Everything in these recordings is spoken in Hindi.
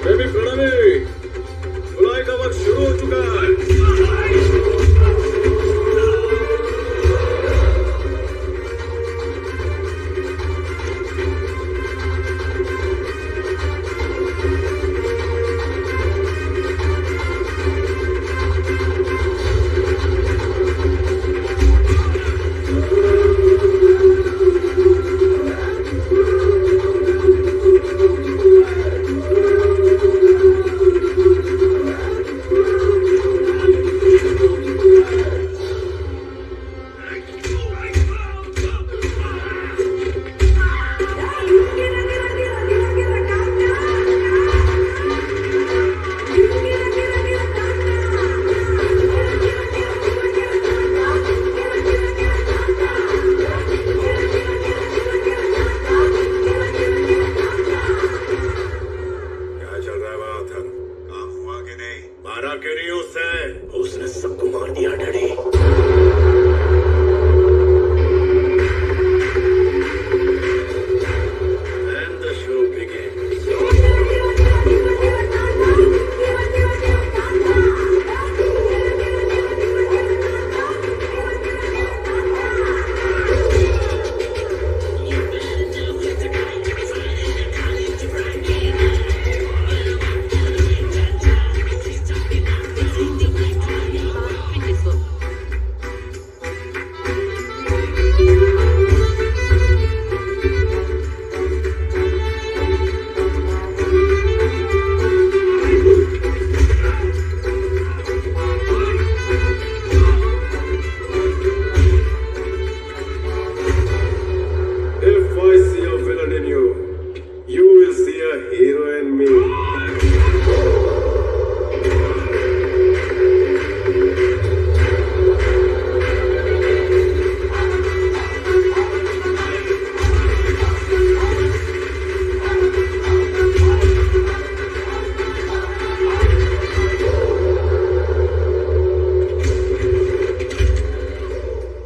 बेबी प्रणवी, धुलाई का वक्त शुरू हो चुका है। उसने सबको मार दिया daddy. And the show begins. If I see a villain in you, you will see a hero in me.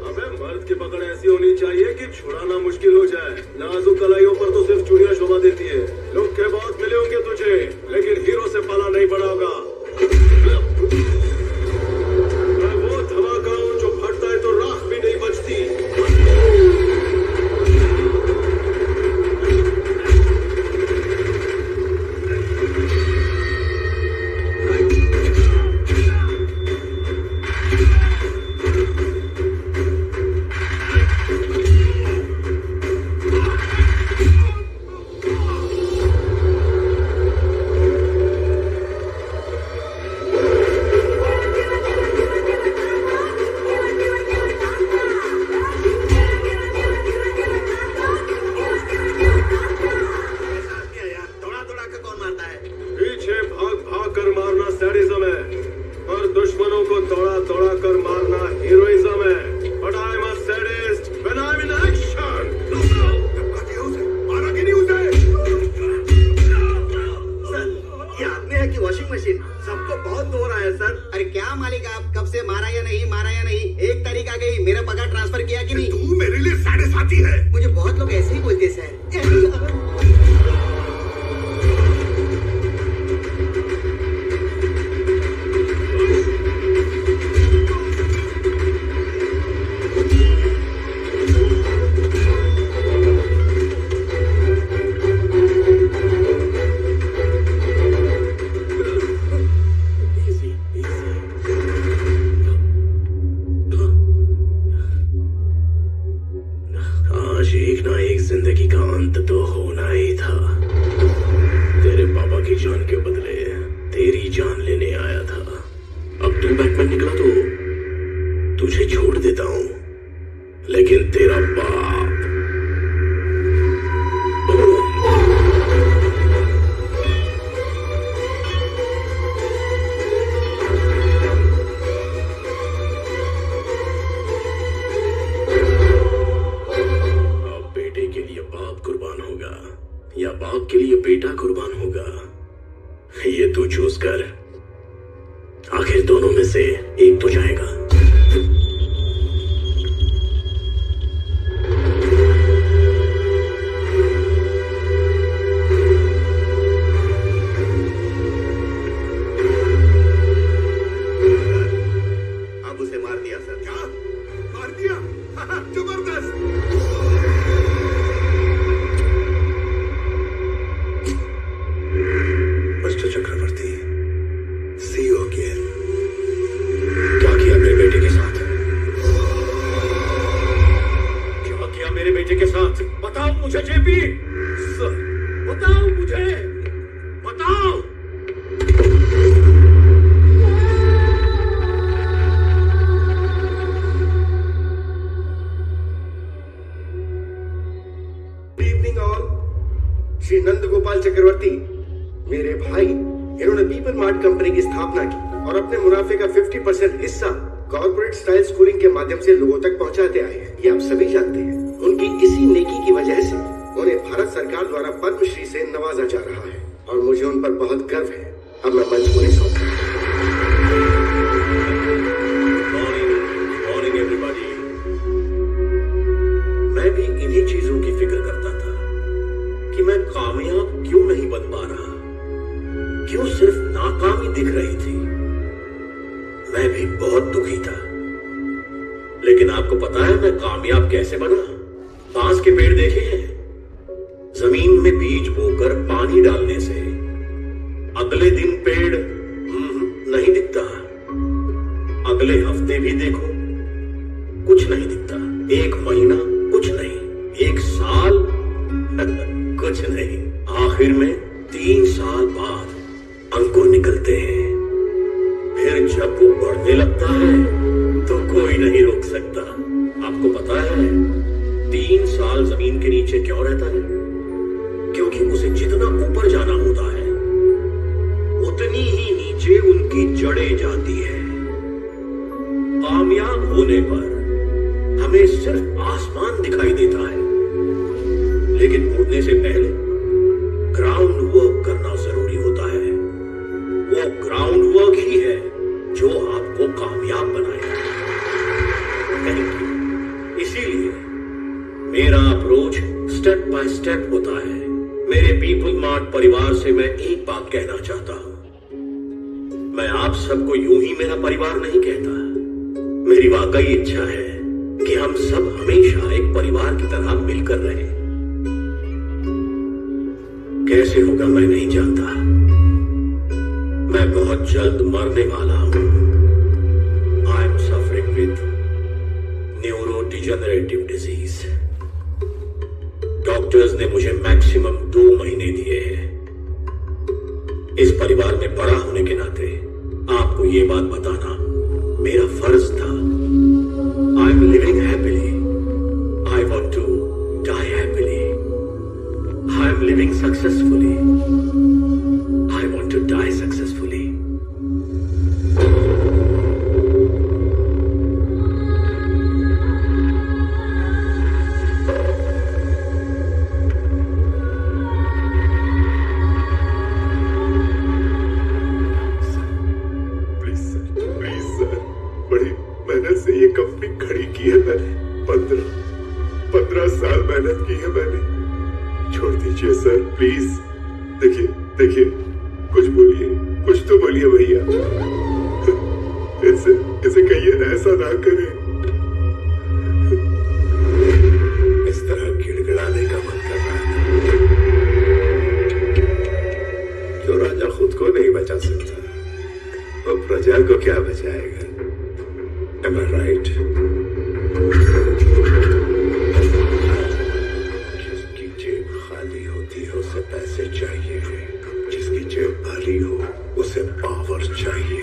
अबे मर्द की पकड़ ऐसी होनी चाहिए कि छुड़ाना मुश्किल हो जाए। नाजुक कलाइयों पर तो सिर्फ चूड़ियां शोभा देती है। लोग के बहुत मिले होंगे तुझे, लेकिन हीरो से पाला नहीं पड़ा होगा। मैं वो धमाका हूं जो फटता है तो राख भी नहीं बचती। पीछे भाग भाग कर मारना सैडिज्म है, और दुश्मनों को दौड़ा दौड़ा कर मारना हीरोइज्म है। But I'm a sadist when I'm in action. मारा कि नहीं उसे? सर, ये आपने है कि वॉशिंग मशीन सबको बहुत दो रहा है सर। अरे क्या मालिक, आप कब से मारा या नहीं, मारा या नहीं? 1 तारीख आ गई, मेरा पगार ट्रांसफर किया कि नहीं? तू मेरे लिए साढ़े साथी है। मुझे बहुत लोग ऐसे ही बोलते सर। आज एक ना एक जिंदगी का अंत तो होना ही था। तेरे पापा की जान के बदले तेरी जान लेने आया था। अब तू बैटमैन निकला तो तुझे छोड़ देता हूं, लेकिन तेरा बाप कुर्बान होगा या बाप के लिए बेटा कुर्बान होगा, ये तू चूज कर। आखिर दोनों में से एक तो जाएगा। रिपीट। सर बताओ मुझे, बताओ। Evening all. श्री नंद गोपाल चक्रवर्ती मेरे भाई, इन्होंने पीपल मार्ट कंपनी की स्थापना की और अपने मुनाफे का 50% हिस्सा कॉर्पोरेट स्टाइल स्कूलिंग के माध्यम से लोगों तक पहुंचाते आए हैं। ये आप सभी जानते हैं। उनकी इसी नेकी की वजह से उन्हें भारत सरकार द्वारा पद्मश्री से नवाजा जा रहा है और मुझे उन पर बहुत गर्व है। अब मैं मंच उन्हें सौंपता हूं। Morning everybody. मैं भी इन्हीं चीजों की फिक्र करता था कि मैं कामयाब क्यों नहीं बन पा रहा, क्यों सिर्फ नाकामी दिख रही थी। मैं भी बहुत दुखी था, लेकिन आपको पता है मैं कामयाब कैसे बना? बांस के पेड़ देखे हैं? जमीन में बीज बोकर पानी डालने से अगले दिन पेड़ नहीं दिखता, अगले हफ्ते भी देखो कुछ नहीं दिखता, एक महीना कुछ नहीं, एक साल कुछ नहीं, आखिर में 3 साल बाद अंकुर निकलते हैं। फिर जब वो बढ़ने लगता है तो कोई नहीं रोक सकता। आपको पता है 3 साल जमीन के नीचे क्यों रहता है? क्योंकि उसे जितना ऊपर जाना होता है उतनी ही नीचे उनकी जड़ें जाती है। कामयाब होने पर हमें सिर्फ आसमान दिखाई देता है, लेकिन उड़ने से पहले ग्राउंड वर्क करना जरूरी होता है। वो ग्राउंड वर्क ही है जो आपको कामयाब बनाएगा। इसीलिए मेरा अप्रोच स्टेप बाय स्टेप होता है। मेरे पीपल मार्ट परिवार से मैं एक बात कहना चाहता हूं। मैं आप सबको यूं ही मेरा परिवार नहीं कहता। मेरी वाकई इच्छा है कि हम सब हमेशा एक परिवार की तरह मिलकर रहें। कैसे होगा मैं नहीं जानता। मैं बहुत जल्द मरने वाला हूं। I am suffering with neurodegenerative disease. Doctors ने मुझे मैक्सिमम 2 महीने दिए हैं। इस परिवार में बड़ा होने के नाते आपको ये बात बताना मेरा फर्ज था। I am living happily. I want to die happily. I am living successfully. I want to die successfully. Company खड़ी की है मैंने। 15 साल मेहनत की है मैंने। छोड़ दीजिए सर प्लीज। देखिए कुछ बोलिए, कुछ तो बोलिए भैया। इसे कहिए ना, ऐसा ना करें। इस तरह गिड़गिड़ाने का मन कर रहा है। जो राजा खुद को नहीं बचा सकता वो प्रजा को क्या बचाएगा? Am I right? जिसकी जेब खाली होती है उसे पैसे चाहिए, जिसकी जेब भरी हो उसे पावर चाहिए,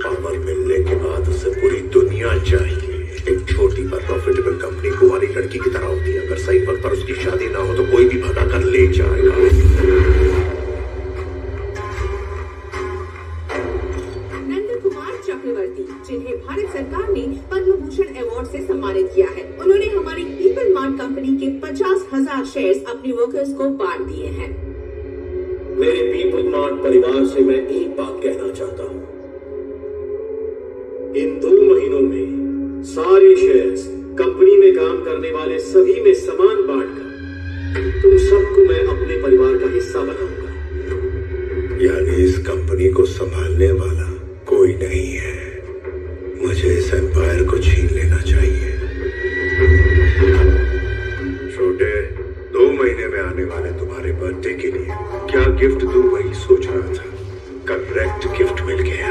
पावर मिलने के बाद उसे पूरी दुनिया चाहिए। एक छोटी पर प्रॉफिटेबल कंपनी कुंवारी लड़की की तरह होती है। अगर सही वक्त पर उसकी शादी ना हो तो कोई भी भगा कर ले जाएगा। जिन्हें भारत सरकार ने पद्म भूषण अवार्ड से सम्मानित किया है, उन्होंने हमारी पीपल मार्ट कंपनी के 50,000 शेयर्स अपने वर्कर्स को बांट दिए हैं। मेरे पीपल मार्ट परिवार से मैं एक बात कहना चाहता हूँ। इन 2 महीनों में सारे शेयर्स कंपनी में काम करने वाले सभी में समान बांटकर तुम सबको मैं अपने परिवार का हिस्सा बनाऊंगा। यानी इस कंपनी को संभालने वाला कोई नहीं है। मुझे इस एम्पायर को छीन लेना चाहिए। छोटे, 2 महीने में आने वाले तुम्हारे बर्थडे के लिए क्या गिफ्ट दूं वही सोच रहा था। करेक्ट गिफ्ट मिल गया।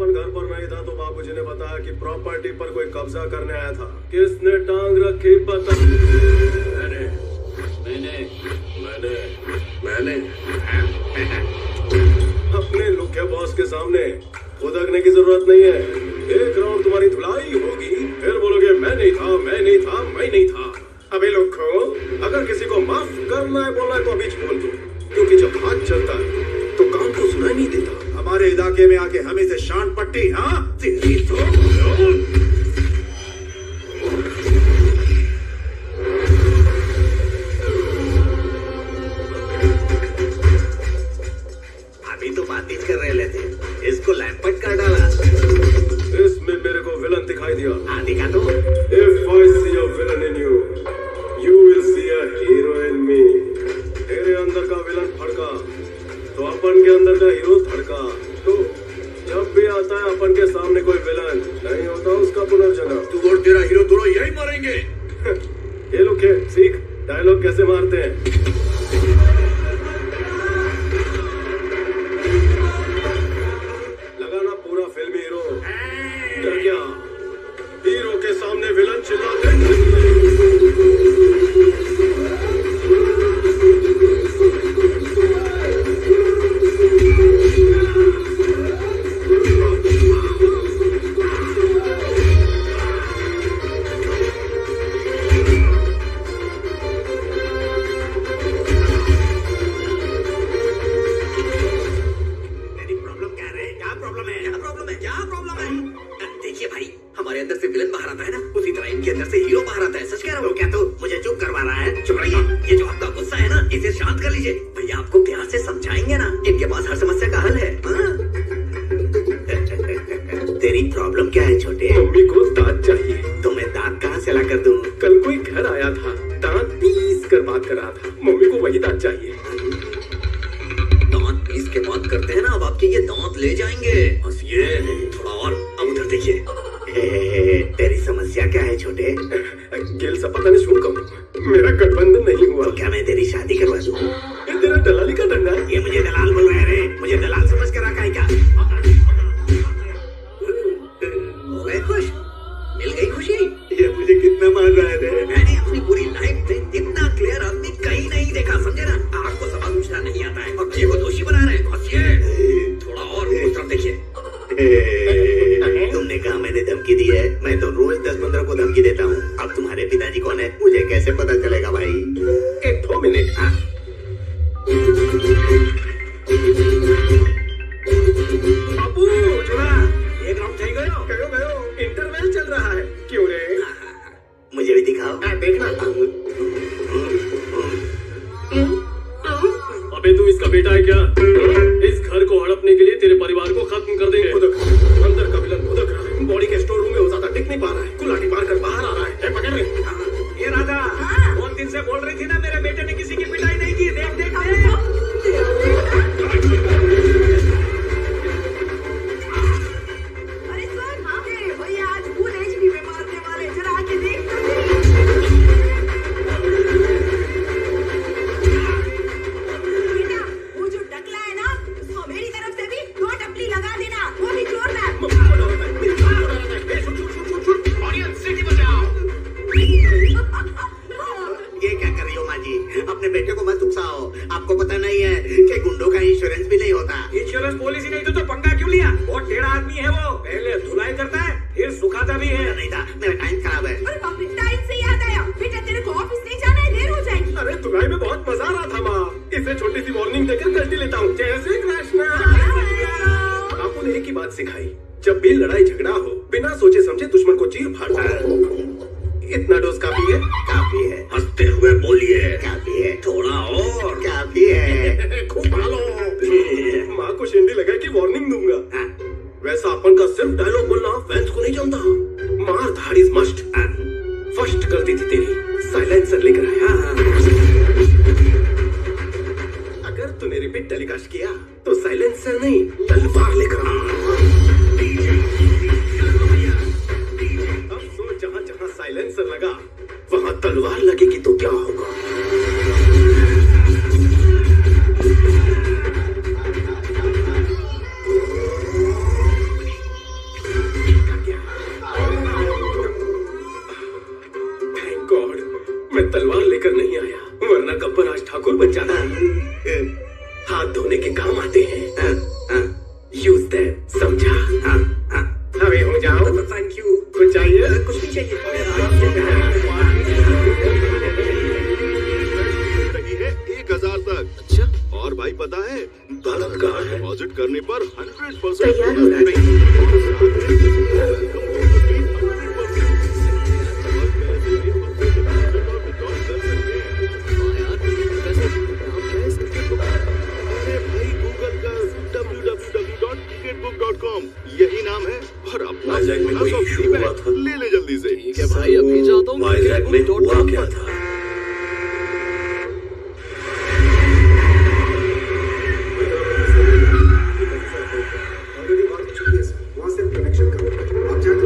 अपन घर पर नहीं था तो बाबूजी ने बताया कि प्रॉपर्टी पर कोई कब्जा करने आया था। किसने टांग रखी पता? मैंने अपने लुखे बॉस के सामने उदकने की जरूरत नहीं है। एक राउंड तुम्हारी धुलाई होगी, फिर बोलोगे मैं नहीं था। अबे लोगों, अगर किसी को माफ करना है बोलना है तो अभी बोल दो, क्योंकि जब हाथ चलता है तो कान को सुनाई नहीं देता। हमारे इलाके में आके हमें से शान पट्टी, हाँ तेरी तो अभी तो बातचीत कर रहे थे, इसको लैंपट कर डाला। इसमें मेरे को विलन दिखाई दिया। हाँ दिखा तो। If I see a villain in you, you will see a hero in me. तेरे अंदर का विलन फड़का तो अपन के अंदर का हीरो धड़का। तो जब भी आता है अपन के सामने कोई विलन, नहीं होता उसका पुनर्जन्म। तू और तेरा हीरो दोनों यही मरेंगे। ये लोग के सीख डायलॉग कैसे मारते हैं। लगाना पूरा फिल्मी हीरो। डर गया, हीरो के सामने विलन चिल्लाते देखिए भाई, हमारे अंदर से विलन बाहर आता है ना, उसी तरह इनके अंदर से हीरो बाहर आता है। सच कह रहा हूँ। क्या तो मुझे चुप करवा रहा है? चुप रहिए। ये जो आपका गुस्सा है ना, इसे शांत कर लीजिए। भैया आपको प्यार से समझाएंगे ना, इनके पास हर समस्या का हल है। तेरी प्रॉब्लम क्या है छोटे? मम्मी को दांत चाहिए। तो मैं दांत कहाँ से ला कर दूँ? कल कोई घर आया था, दांत पीस कर बात कर रहा था। मम्मी को वही दांत चाहिए। दांत पीस के बात करते हैं ना, अब आपके ये दांत ले जाएंगे। हंसिए थोड़ा और। अब उधर देखिए। तेरी समस्या क्या है छोटे? गिल सा पता नहीं सुन, मेरा गठबंधन नहीं हुआ। तो क्या मैं तेरी शादी करवा दूँ? ये तेरा दलाली का डंडा है। ये मुझे दलाल बोल रहे हैं रे, मुझे दलाल समझ कर रखा है क्या? हो गए खुश? मिल गई खुशी? ये मुझे कितना मार रहा है रे। मैंने अपनी पूरी लाइफ में इतना क्लियर आदमी कहीं नहीं देखा, समझे ना? आपको सवाल पूछना नहीं आता है और मुझे को दोषी बना रहे हैं। हंसिए थोड़ा और। उस तरफ देखिए। तुमने कहा मैंने धमकी दी है? मैं तो रोज 10-15 को धमकी देता हूँ। अब तुम्हारे पिताजी कौन है मुझे कैसे पता चलेगा भाई? एक 2 मिनट। बाबू छोड़ा, एक राउंड चाहिए गयो इंटरवल चल रहा है। क्यों रे? मुझे भी दिखाओ। देखना। अबे तू इसका बेटा है क्या? इस घर को हड़पने के लिए तेरे परिवार को खत्म कर देंगे। अंदर का विलन खुदक रहा है, बॉडी के स्टोर रूम में वो ज्यादा टिक नहीं पा रहा है, कुल्हाड़ी मार कर बाहर आ रहा है। पकड़ ले। ये राधा 2 दिन से बोल रही थी ना, मेरे बेटे ने किसी की पिटाई नहीं की। देख देख अरे सर, भैया आज फुल एचडी में मारने वाले, जरा आके देख। बेटा, वो जो टकला है ना, उसको मेरी तरफ से भी 2 टपली लगा देना, वो भी जोरदार। ये क्या कर रही हो माँ जी? अपने बेटे को मत उकसाओ। आपको पता नहीं है कि गुंडों का इंश्योरेंस भी नहीं होता। इंश्योरेंस पॉलिसी नहीं तो पंगा क्यों लिया? बहुत टेढ़ा आदमी है वो, पहले धुलाई करता है फिर सुखाता भी है। नहीं था, मेरा टाइम खराब है। अरे बाप रे, टाइम से याद आया, बेटा तेरे को ऑफिस नहीं जाना है, देर हो जाएगी। अरे धुलाई में बहुत मजा आ रहा था माँ। इसे छोटी सी वार्निंग देकर गलती लेता हूँ। जय श्री कृष्ण। आपको ने एक ही बात सिखाई, जब भी लड़ाई झगड़ा हो बिना सोचे समझे दुश्मन को चीर फाड़ना है। इतना डोज काफी है? काफी है। हंसते हुए बोलिए। काफी है। थोड़ा और। काफी है। खूब भालो। माँ को शेंडी लगा कि वार्निंग दूंगा। वैसा अपन का सिर्फ डायलॉग बोलना फैंस को नहीं जानता। मार धाड़ इज मस्ट। फर्स्ट गलती थी तेरी, साइलेंसर लेकर आया। अगर तूने रिपीट टेलीकास्ट किया तो साइलेंसर नहीं तलवार लेकर आ। जहां जहां साइलेंसर लगा वहां तलवार लगेगी तो क्या होगा? दोस्त है, समझा? हाँ हाँ अभी हो जाओ। Thank you. कुछ चाहिए? कुछ नहीं चाहिए। रही है 1000 तक। अच्छा, और भाई पता है बालक कहाँ है? डिपॉजिट करने पर 100% तैयार हो राजा। www.cricketbook.com यही नाम है और अपना वाइजैक में कोई इशू हुआ था? ले ले जल्दी से। ठीक है भाई, अभी जाता हूँ। वाइजैक में हुआ क्या था? ऑलरेडी बात हो चुकी है सर, वहाँ से कनेक्शन करो, आप चाहे तो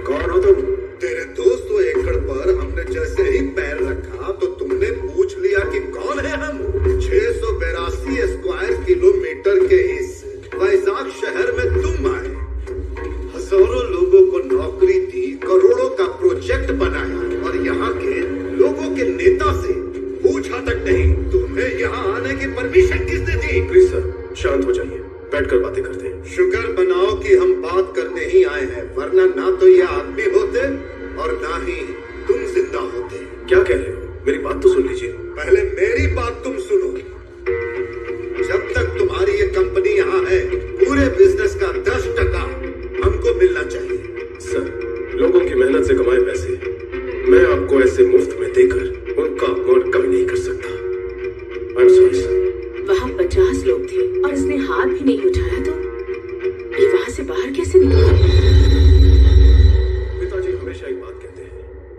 कौन हो तुम? तेरे 200 एकड़ पर हमने जैसे ही पैर रखा तो तुमने पूछ लिया कि कौन है हम? 682 स्क्वायर किलोमीटर के इस वैजाग शहर में तुम आए, हजारों लोगों को नौकरी दी, करोड़ों का प्रोजेक्ट बनाया और यहाँ के लोगों के नेता से पूछा तक नहीं तुम्हें यहाँ आने की परमिशन किसने दी? प्लीज सर, शांत हो जाइए, बैठकर बातें करते हैं। शुक्र बनाओ कि हम बात करने ही आए हैं, वरना ना तो ये आदमी होते और ना ही तुम जिंदा होते। क्या कह रहे हो? मेरी बात तो सुन लीजिए। पहले मेरी बात तुम सुनो। जब तक तुम्हारी ये कंपनी यहाँ है, पूरे बिजनेस का 10% हमको मिलना चाहिए। सर, लोगों की मेहनत से कमाए पैसे मैं आपको ऐसे मुफ्त में देकर उनका अपमान कभी नहीं कर सकता। I am sorry sir. वहाँ 50 लोग थे और इसने हाथ भी नहीं उठाया तो ये वहाँ से बाहर कैसे निकला? पिताजी हमेशा एक बात कहते हैं,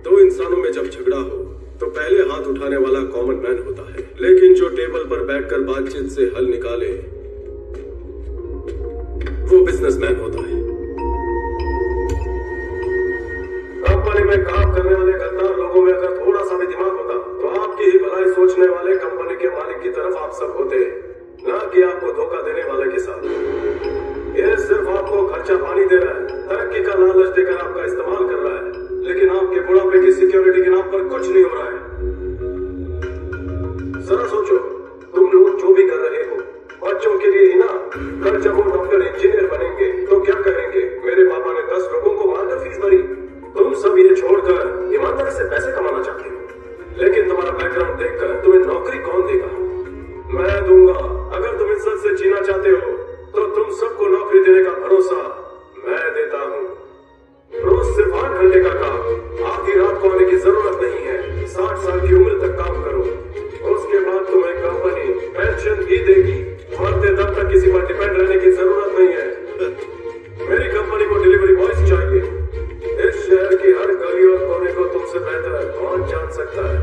दो इंसानों में जब झगड़ा हो तो पहले हाथ उठाने वाला कॉमन मैन होता है, लेकिन जो टेबल पर बैठकर बातचीत से हल निकाले वो बिजनेसमैन होता है। कंपनी में काम करने वाले गद्दार लोगों में अगर थोड़ा सा भी दिमाग होता तो आपकी ही भलाई सोचने वाले कंपनी के मालिक की तरफ आप सब होते, ना कि आपको धोखा देने वाले के साथ। ये सिर्फ आपको खर्चा पानी दे रहा है, तरक्की का लालच देकर आपका इस्तेमाल कर रहा है, लेकिन आपके बुढ़ापे की सिक्योरिटी के नाम पर कुछ नहीं हो रहा है। जरा सोचो, तुम लोग जो भी कर रहे हो बच्चों के लिए ही ना, कल जब वो डॉक्टर इंजीनियर बनेंगे तो क्या करेंगे? मेरे पापा ने 10 लोगों को मारकर फीस भरी। तुम सब ये छोड़कर ईमानदारी से पैसे कमाना चाहते हो, लेकिन तुम्हारा बैकग्राउंड देखकर तुम्हें नौकरी कौन देगा? मैं दूंगा। अगर तुम इज्जत से जीना चाहते हो तो तुम सबको नौकरी देने का भरोसा मैं देता हूँ। रोज सिर्फ 8 घंटे का काम, आधी रात को आने की जरूरत नहीं है। 60 साल की उम्र तक काम करो, उसके बाद तुम्हें कंपनी पेंशन भी देगी। मरते दम तक किसी पर डिपेंड रहने की जरूरत नहीं है। मेरी कंपनी को डिलीवरी बॉयज चाहिए। इस शहर की हर गली और कोने को तुमसे बेहतर कौन जान सकता है?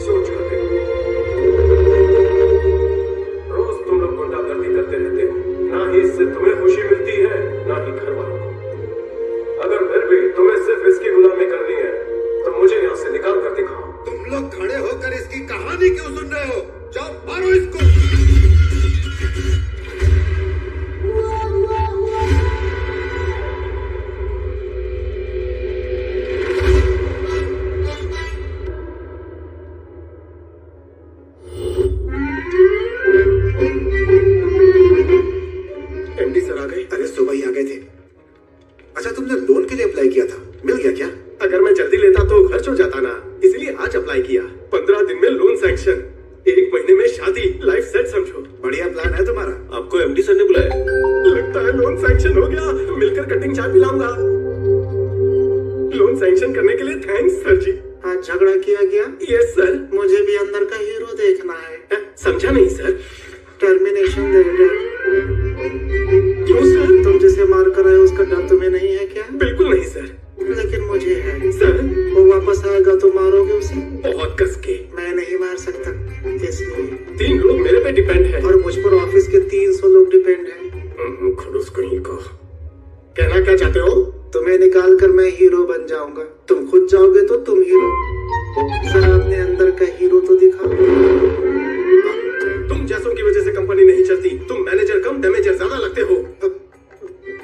सोच कर देखो। रोज तुम लोग गुंडागर्दी करते रहते हो, ना ही इससे तुम्हें खुशी मिलती है ना ही घर वालों को। अगर फिर भी तुम्हें सिर्फ इसकी गुलामी करनी है तो मुझे यहाँ से निकाल कर दिखाओ। तुम लोग खड़े होकर इसकी कहानी क्यों सुन रहे हो? जाओ मारो इसको। एमडी सर आ गए? अरे सुबह ही आ गए थे। अच्छा, तुमने लोन के लिए अप्लाई किया था, मिल गया क्या? अगर मैं जल्दी लेता तो खर्च हो जाता ना, इसलिए आज अप्लाई किया। 15 दिन में लोन सैंक्शन, 1 महीने में शादी, लाइफ सेट समझो। बढ़िया प्लान है तुम्हारा। आपको एमडी सर ने बुलाया? लगता है लोन सैंक्शन हो गया, मिलकर कटिंग चाय पिलाऊंगा। लोन सैंक्शन करने के लिए थैंक्स सर जी। आज झगड़ा किया गया? Yes sir. मुझे भी अंदर का हीरो देखना है। समझा नहीं सर। टर्मिनेशन देगा। क्यों सर? तुम जिसे मार कर आए उसका डर तुम्हें नहीं है क्या? बिल्कुल नहीं सर। लेकिन मुझे है सर। वो वापस आएगा तो मारोगे उसे? बहुत कस के। मैं नहीं मार सकता, इसलिए 3 लोग मेरे पे डिपेंड है और मुझ पर ऑफिस के 300 लोग डिपेंड हैं। खड़ूस कहीं को। कहना क्या चाहते हो? तुम्हें निकाल कर मैं हीरो बन जाऊंगा, तुम खुद जाओगे तो तुम हीरो। जरा अपने अंदर का हीरो तो दिखाओ। तुम जैसों की वजह से कंपनी नहीं चलती, तुम मैनेजर कम डैमेजर ज्यादा लगते हो।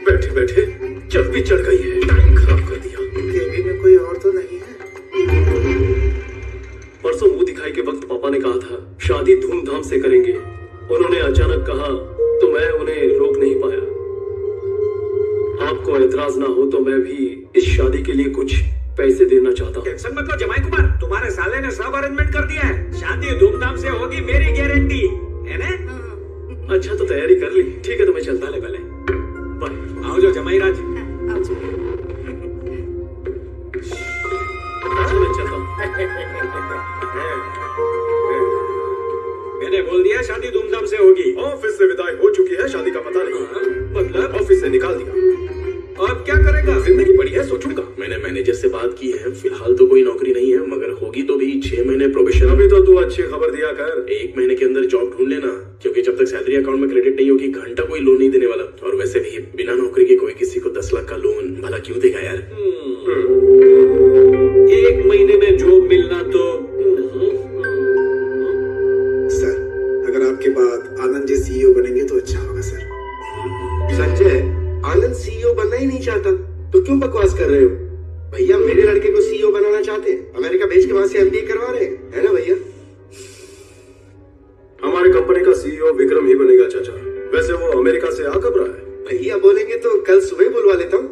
बैठे बैठे जब भी चढ़ गई है, टाइम खराब कर दिया। केबिन में कोई और तो नहीं है? पापा ने कहा था शादी धूमधाम से करेंगे। उन्होंने अचानक कहा तो मैं उन्हें रोक नहीं पाया। आपको एतराज ना हो तो मैं भी इस शादी के लिए कुछ पैसे देना चाहता हूँ। टेंशन मत लो जमाई कुमार, तुम्हारे साले ने सब अरेंजमेंट कर दिया है। शादी धूमधाम से होगी, मेरी गारंटी है ना। अच्छा तो तैयारी कर ली, ठीक है तो मैं चलता। भले बाय। आओ जो जमाई राज। मैं चलता हूँ। मैंने बोल दिया शादी धूमधाम से होगी। ऑफिस से विदाई हो चुकी है, शादी का पता नहीं। मतलब ऑफिस से निकाल दिया। अब क्या करेगा? जिंदगी बड़ी है, सोचूंगा। मैंने मैनेजर से बात की है, फिलहाल तो कोई नौकरी नहीं है, मगर होगी तो भी 6 महीने प्रोबेशन। अभी तो तू अच्छी खबर दिया कर। 1 महीने के अंदर जॉब ढूंढ लेना, क्योंकि जब तक सैलरी अकाउंट में क्रेडिट नहीं होगी घंटा कोई लोन नहीं देने वाला। और वैसे भी बिना नौकरी के कोई किसी को 10 लाख का लोन भला क्यों देगा यार। 1 महीने में जॉब मिलना तो सर, अगर आपके बाद आनंद जी सीईओ बनेंगे तो अच्छा होगा सर। संजय, आनंद सीईओ बनना ही नहीं चाहता तो क्यों बकवास कर रहे हो? भैया मेरे लड़के को सीईओ बनाना चाहते हैं, अमेरिका भेज के वहां से एमबीए करवा रहे हैं, है ना भैया? हमारी कंपनी का सीईओ विक्रम ही बनेगा चाचा। वैसे वो अमेरिका से आ कब रहा है? भैया बोलेंगे तो कल सुबह ही बुलवा लेता हूँ।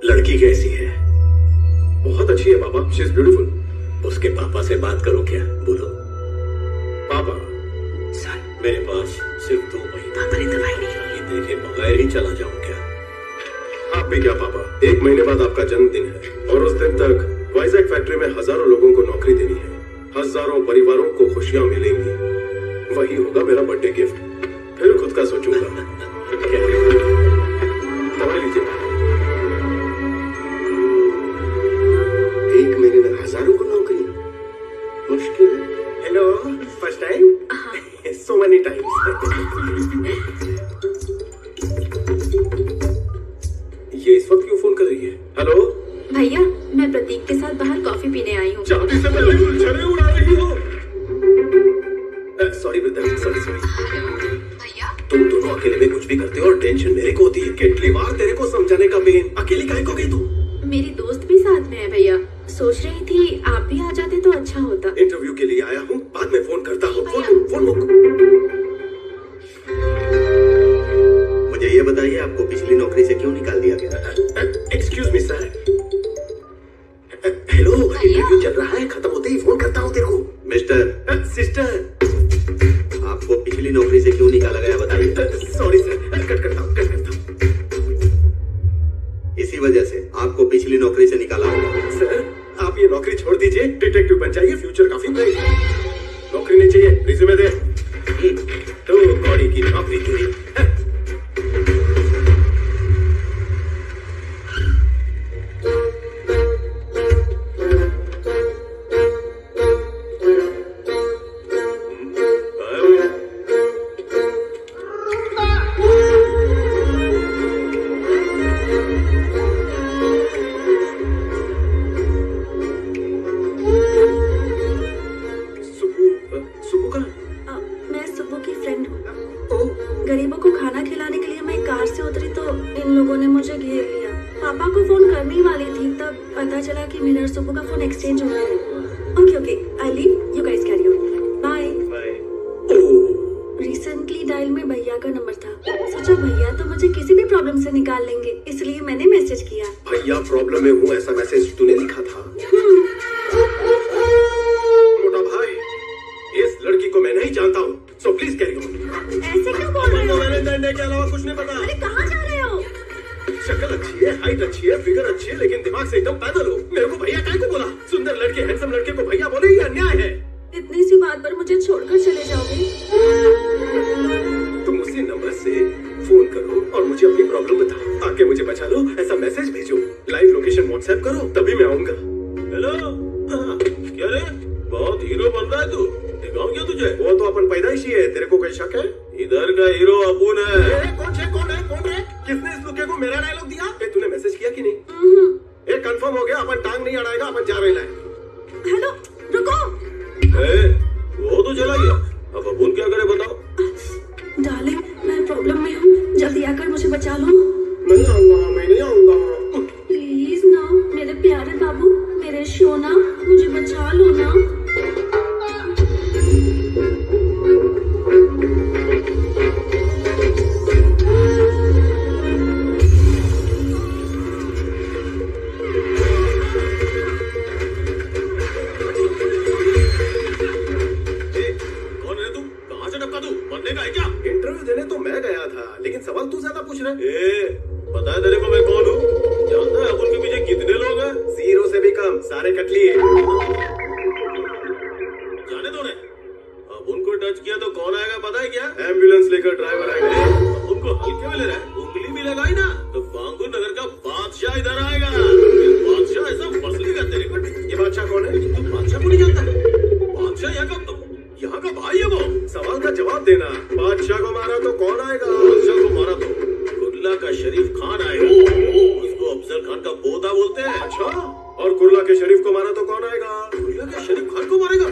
लड़की कैसी है? बहुत अच्छी है पापा, शी इज ब्यूटीफुल। उसके पापा से बात करो क्या? बोलो पापा सर, मेरे पास सिर्फ 2 महीने, पापा ने दवाई नहीं लाई, देखे बगैर ही चला जाऊं क्या? आप भी क्या पापा, 1 महीने बाद आपका जन्मदिन है और उस दिन तक वाइजैक फैक्ट्री में हजारों लोगों को नौकरी देनी है, हजारों परिवारों को खुशियां मिलेंगी। वही होगा मेरा बर्थडे गिफ्ट। फिर खुद का सोचूंगा। दवाई लीजिए। 1 महीने में हजारों को नौकरी, मुश्किल है। Hello, first time? So many times. ये इस वक्त क्यों फोन कर रही है? हेलो भैया, मैं प्रतीक के साथ बाहर कॉफी पीने आई हूँ। चाबी से पहले उलझने उड़ा रही हो। Sorry brother, sorry. भैया, तुम दोनों अकेले में कुछ भी करते हो और टेंशन मेरे को होती है। कितनी बार तेरे को समझाने का पेन, अकेली काहे को गई तू? मेरी दोस्त भी साथ में है भैया। सोच रही थी आप भी आ जाते तो अच्छा होता। इंटरव्यू के लिए आया हूँ, बाद में फोन करता हूँ। फोन मुक। मुझे ये बताइए, आपको पिछली नौकरी से क्यों निकाल दिया गया? Excuse me sir. Hello, interview चल रहा है, खत्म होते ही फोन करता हूँ तेरे को। मिस्टर सिस्टर, आपको पिछली नौकरी से क्यों निकाला गया बताइए। सॉरी सर, कट करता हूँ। इसी वजह से आपको पिछली नौकरी से निकाला होगा। सर, आप ये नौकरी छोड़ दीजिए, डिटेक्टिव बन जाइए, फ्यूचर काफी ब्राइट है। नौकरी नहीं चाहिए, रिज्यूमे दे। तो कौड़ी की नौकरी तुझे। गरीबों को खाना खिलाने के लिए मैं कार से उतरी तो इन लोगों ने मुझे घेर लिया। पापा को फोन करने ही वाली थी, तब पता चला कि मेरा और सुबह का फोन एक्सचेंज हो गया है। Okay, I leave, you guys carry on, bye. Recently dial में भैया का नंबर था, सोचा भैया तो मुझे किसी भी प्रॉब्लम से निकाल लेंगे, इसलिए मैंने मैसेज किया। भैया प्रॉब्लम में हूँ, ऐसा मैसेज तूने लिखा था? मोटा भाई, इस लड़की को मैं नहीं जानता हूँ, सो प्लीज कैरी ऑन। ऐसे क्यों बोल रहे हो? मैंने के अलावा कुछ नहीं पता। अरे कहाँ जा रहे हो? शक्ल अच्छी है, हाइट अच्छी है, फिगर अच्छी है, लेकिन दिमाग से एकदम पैदल हो। मेरे को भैया काहे को बोला? सुंदर लड़के, हैंडसम लड़के को भैया बोले, ये अन्याय है। इतनी सी बात पर मुझे छोड़कर चले जाओगे? तुम उसी नंबर से फोन करो और मुझे अपनी प्रॉब्लम बताओ, आके मुझे बचा लो, ऐसा मैसेज भेजो, लाइव लोकेशन व्हाट्सएप करो, तभी मैं आऊंगा। हेलो, क्या रे, बहुत हीरो बन रहा है तू, दिखाऊं क्या तुझे? वो तो अपन पैदाइशी है, तेरे को कोई शक है? इधर का हीरो अपुन है। कौन है? किसने इस लुके को मेरा डायलॉग दिया? तूने मैसेज किया कि नहीं? कंफर्म हो गया, अपन टांग नहीं अड़ाएगा, अपन जा रहे हैं। हेलो, रुको। वो तो चला गया, अब अपुन क्या करे बताओ? डार्लिंग, मैं प्रॉब्लम में हूँ, जल्दी आकर मुझे बचा लो। मैं नहीं आऊंगा। प्लीज ना, मेरे प्यारे बाबू, मेरे सोना, मुझे बचा लो ना। सवाल तू ज्यादा पूछ रहा है। पता है तेरे को मैं कौन हूँ? जानता है अपुन के पीछे कितने लोग हैं? 0 से भी कम, सारे कट लिए। जाने दो ने। अपुन को टच किया तो कौन आएगा पता है क्या? एम्बुलेंस लेकर ड्राइवर आएगा। अपुन को हल्के में ले रहा है, उंगली भी लगाई ना तो बांगुर नगर का बादशाह इधर आएगा। बादशाह ऐसा फसलेगा तेरे को। ये बादशाह कौन है? तू बादशाह को नहीं जानता? बादशाह यहाँ का भाई है वो। सवाल का जवाब देना। बादशाह को मारा तो कौन आएगा? बादशाह को मारा तो कुर्ला का शरीफ खान आएगा। इसको अफजल खान का पोता बोलते हैं। अच्छा, और कुर्ला के शरीफ को मारा तो कौन आएगा? कुर्ला के शरीफ खान को मारेगा?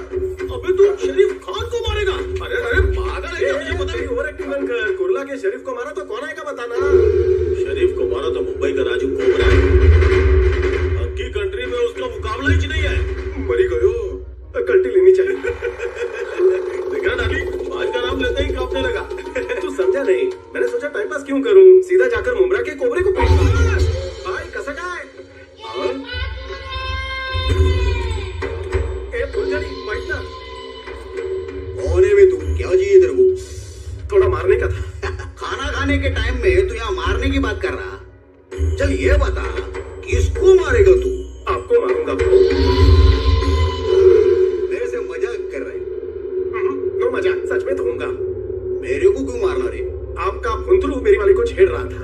अबे तू शरीफ खान को मारेगा? अरे अरे पागल है क्या? मुझे पता नहीं। ओवर एक्टिंग बंद कर। कुर्ला के शरीफ को मारा तो कौन आएगा बताना। शरीफ को मारा तो मुंबई का राजू कोबरा है। हक्की कंट्री में उसका मुकाबला ही नहीं है। मरी गयो, कल्टी लेनी चाहिए। देखा ना अभी आज का नाम लेते ही कांपने लगा। तू समझा नहीं, मैंने सोचा टाइम पास क्यों करूं, सीधा जाकर मुमरा के कोबरे को पेश भाई कसक है। फुलझड़ी बैठना। कौन है बे तू? क्या चाहिए तेरे को? थोड़ा मारने का था। खाना खाने के टाइम में तू यहाँ मारने की बात कर रहा? चल ये बता, किसको मारेगा तू? आपको मारूंगा। मेरे से मजाक कर रहे? नो मजाक, सच में दूंगा। मेरे को क्यों मारना रे? आपका फुंदरू मेरी वाली को छेड़ रहा था।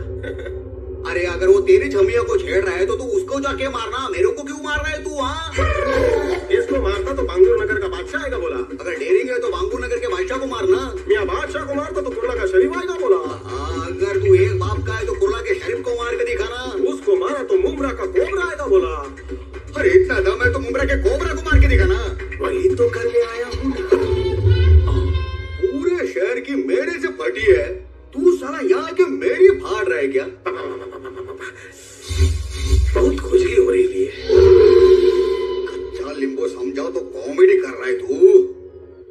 अरे अगर वो तेरी छमिया को छेड़ रहा है तो तू उसको जाके मारना, मेरे को क्यों मार रहा है तू? हाँ, इसको मारता तो बांगुर नगर का बादशाह आएगा बोला। अगर डेरिंग है तो बांगुर नगर के बादशाह को मारना। मियाँ बादशाह को मारता तो कुर्ला का शरीफ आएगा बोला। अगर तू एक बाप का है तो कुर्ला के शरीफ को मार के दिखाना। उसको मारा तो मुमरा का कोबरा आएगा बोला। अरे इतना दम है तो मुमरा के कोबरा को मार के दिखाना। वही तो करने आया हूँ। पूरे शहर की मेरे से फटी है, तू साला यहाँ के मेरी फाड़ रहा है क्या? बहुत खुजली हो रही है। कच्चा लिंबू समझाओ तो कॉमेडी कर रहा है तू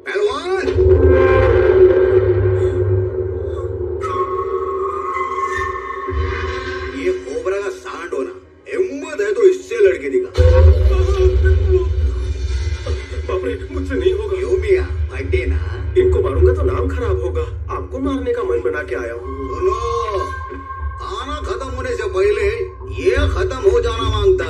पहलवान। ये कोबरा का सांड होना, हिम्मत है तो इससे लड़के दिखा। बाप रे, मुझसे नहीं होगा। क्यों मियां, फटे ना। इनको मारूंगा तो नाम खराब होगा। आपको मारने का मन बना के आया हूँ। सुनो, खाना खत्म होने से पहले ये खत्म हो जाना मांगता।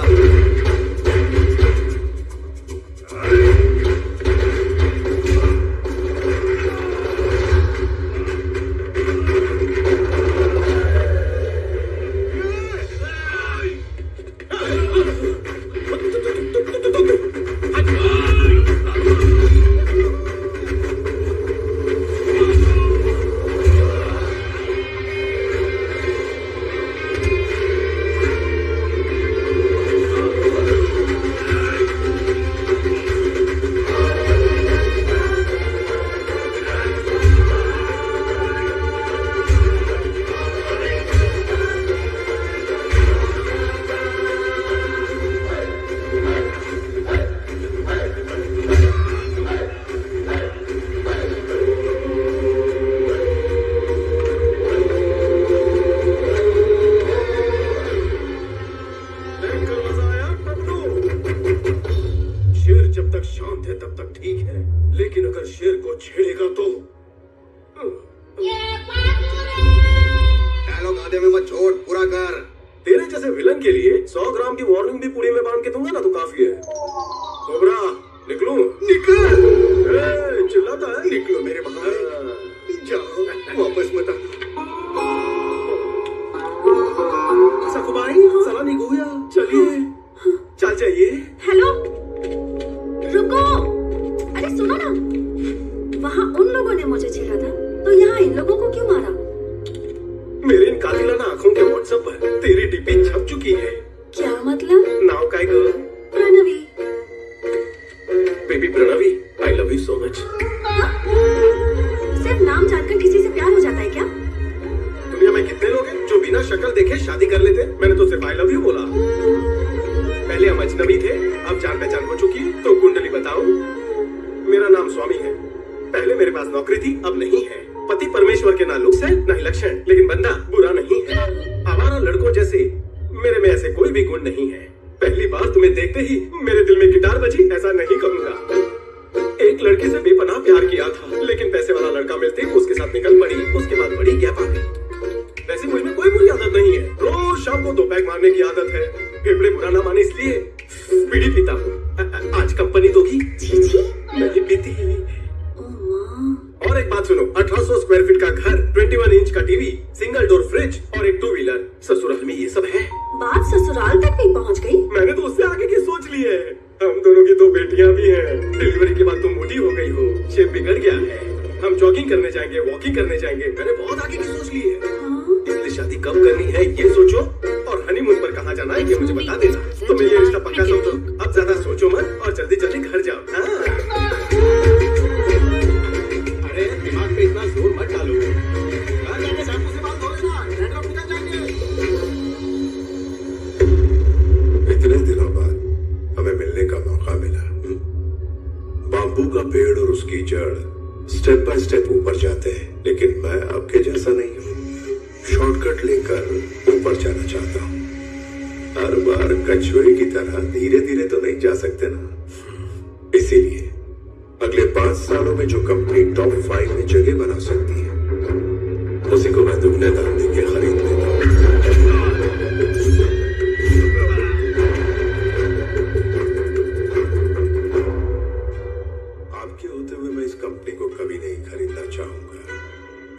मारने की आदत है। फेफड़े बुरा ना माने इसलिए बीड़ी पीता हूँ। आज कंपनी दोगी? नहीं पीती। और एक बात सुनो, 1800 स्क्वायर फीट का घर, 21 इंच का टीवी, सिंगल डोर फ्रिज और एक 2 व्हीलर। ससुराल में ये सब है। बात ससुराल तक भी पहुंच गई। मैंने तो उससे आगे की सोच ली है। हम दोनों की 2 बेटियां भी हैं। डिलीवरी के बाद तुम मोटी हो गई हो, शेप बिगड़ गया है। हम जॉगिंग करने जाएंगे, वॉकिंग करने जाएंगे। मैंने बहुत आगे की सोच ली है। इसलिए शादी कब करनी है ये सोचो, और हनीमून पर कहाँ जाना है ये मुझे बता देना। तो मैं ये रिश्ता पक्का समझो। अब ज्यादा सोचो मत और जल्दी जल्दी घर जाओ। अरे दिमाग पे इतना जोर मत डालो। जाके शैम्पू से बाल धो लेना, डैंड्रफ निकल जाएंगे। इतने दिनों बाद हमें मिलने का मौका मिला। बाम्बू का पेड़ और उसकी जड़ स्टेप बाय स्टेप ऊपर जाते हैं, लेकिन मैं आपके जैसा नहीं हूँ। शॉर्टकट लेकर ऊपर जाना चाहता हूँ। हर बार कछुए की तरह धीरे धीरे तो नहीं जा सकते ना। इसीलिए अगले 5 सालों में जो कंपनी टॉप 5 में जगह बना सकती है, उसी को मैं दुगने दाम देके खरीद लेता हूँ। आपके होते हुए मैं इस कंपनी को कभी नहीं खरीदना चाहूंगा,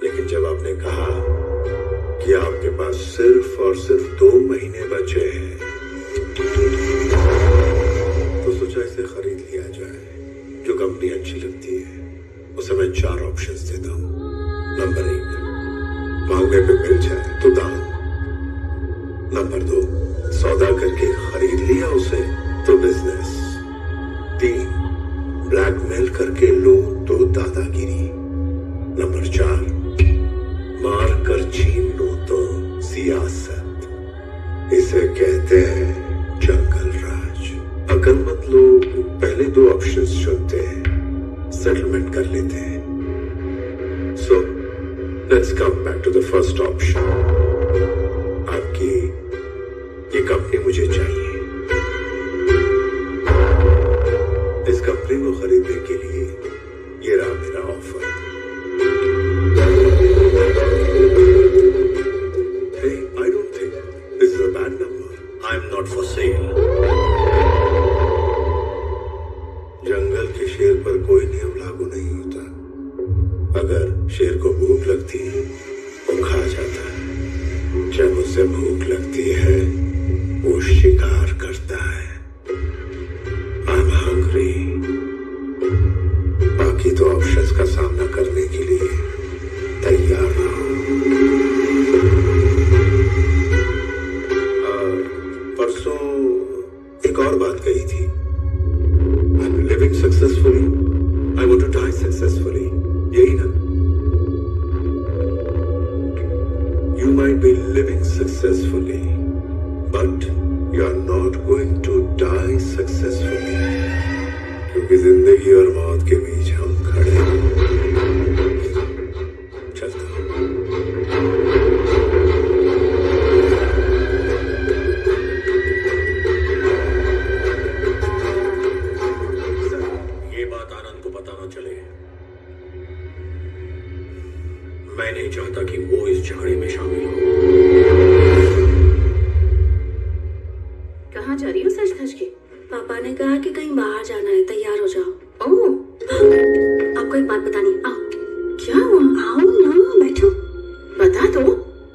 लेकिन जब आपने कहा कि आपके पास सिर्फ और सिर्फ 2 महीने बचे हैं, तो सोचा इसे खरीद लिया जाए। जो कंपनी अच्छी लगती है उसे मैं 4 ऑप्शंस देता हूँ। नंबर 1, मांगे पे मिल जाए तो दान। नंबर 2, सौदा करके खरीद लिया उसे तो बिजनेस। 3, ब्लैकमेल करके लो तो दादागिरी। नंबर 4, मार कर छीन लो तो सियासत। इसे कहते हैं जंगल राज। अकलमंद लोग पहले 2 ऑप्शंस चुनते हैं, सेटलमेंट कर लेते हैं। So let's come back to the first option. आपकी ये कंपनी मुझे चाहिए। इस कंपनी को खरीदने के लिए ये रहा मेरा offer. Hey, I don't think this is a bad number. I'm not for sale. जंगल के शेर पर कोई नियम लागू नहीं होता। अगर शेर को भूख लगती है वो खा जाता है। जब उसे भूख लगती है वो शिकार करता है। I'm hungry. बाकी 2 ऑप्शंस का सामना करने के लिए तैयार रहो। परसों एक और बात कही थी। I'm living successfully. I want to die successfully. यही ना? You might be living successfully, but you are not going to die successfully. क्योंकि जिंदगी और मौत के बीच हम खड़े हैं। चलता हूँ। मैं नहीं चाहता कि वो इस झगड़े में शामिल हो। कहाँ जा रही हो सच धज के? पापा ने कहा कि कहीं बाहर जाना है, तैयार हो जाओ। ओह, आपको एक बात बतानी। आओ। क्या हुआ? आओ ना, बैठो। बता दो।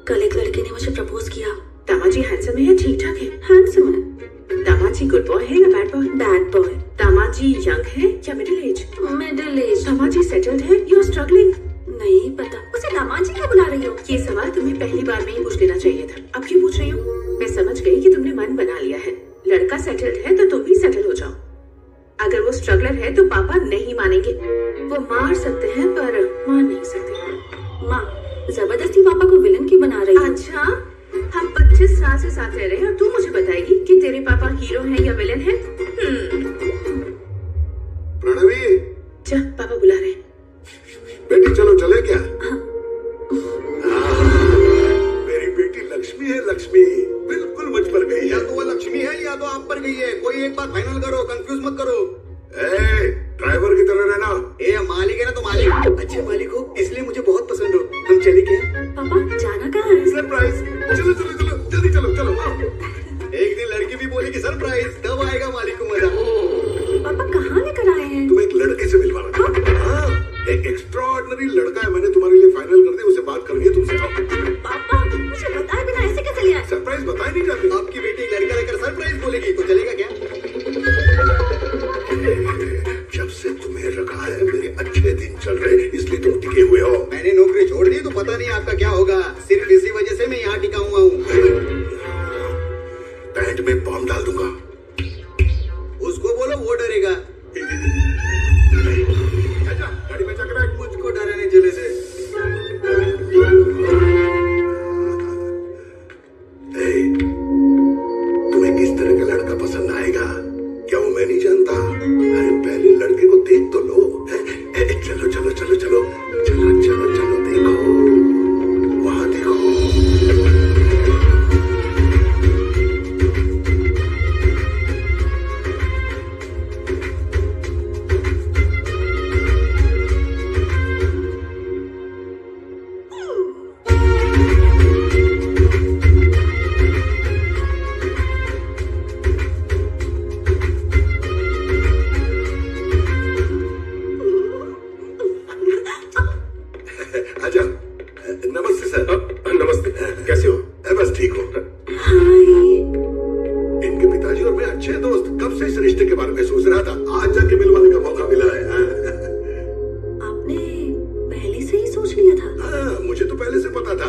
कल एक लड़के ने मुझे प्रपोज किया। दामाजी हैंडसम है या ठीक ठाक है? हैंडसम है। दामाजी गुड बॉय है या bad boy? Bad boy. Damaji young है या middle age? Middle age. Damaji settled है या स्ट्रगलिंग? नहीं पता। उसे दामाजी क्यों बुला रही हो? ये सवाल तुम्हें पहली बार में ही पूछ लेना चाहिए था। अब क्यों पूछ रही हो? मैं समझ गई कि तुमने मन बना लिया है। लड़का सेटल्ड है तो तुम भी सेटल हो जाओ। अगर वो स्ट्रगलर है तो पापा नहीं मानेंगे। वो मार सकते हैं पर मान नहीं सकते। माँ जबरदस्ती पापा को विलन क्यों बना रही है? अच्छा, हम 25 साल से साथ रह रहे हैं और तू मुझे बताएगी कि तेरे पापा हीरो हैं या विलन हैं? प्रणवी, जा, पापा बुला रहे हैं। बेटी चलो चले क्या? मेरी बेटी लक्ष्मी है। लक्ष्मी बिल्कुल मुझ पर गई है। या तो वो लक्ष्मी है या तो आप पर गई है। कोई एक बात फाइनल करो, कंफ्यूज मत करो। ड्राइवर की तरह रहना। मालिक है ना तो मालिक। अच्छे मालिक हो इसलिए मुझे बहुत पसंद हो। हम चले क्या? पापा जाना कहाँ है? सरप्राइज। चलो चलो चलो, जल्दी चलो चलो। टेम्पररी लड़का है, मैंने तुम्हारे लिए फाइनल कर दिया, उसे बात करनी है तुमसे। पापा मुझे बताए बिना ऐसे कैसे लिया? सरप्राइज बताए नहीं जाते। आपकी बेटी लड़का लेकर सरप्राइज बोलेगी तो चलेगा क्या? जब से तुम्हें रखा है मेरे अच्छे दिन चल रहे, इसलिए तुम टिके हुए हो। मैंने नौकरी छोड़ दी तो पता नहीं आपका क्या होगा। सिर्फ इसी वजह से मैं यहाँ टिका हुआ हूँ। पैंट में बॉम्ब डाल दूंगा। उसको बोलो, वो डरेगा। गाड़ी में चक्कर है। मुझको डराने चले से। तुम्हें किस तरह का लड़का पसंद आएगा क्या वो मैं नहीं जानता? अरे पहले लड़के को देख तो लो। चलो चलो चलो चलो चलो चलो चलो देखो, वहां देखो। आजा। नमस्ते सर। नमस्ते, कैसे हो? बस ठीक हो। इनके पिताजी और मैं अच्छे दोस्त, कब से इस रिश्ते के बारे में सोच रहा था, आज जाके मिलवाने का मौका मिला है। आपने पहले से ही सोच लिया था? हाँ, मुझे तो पहले से पता था।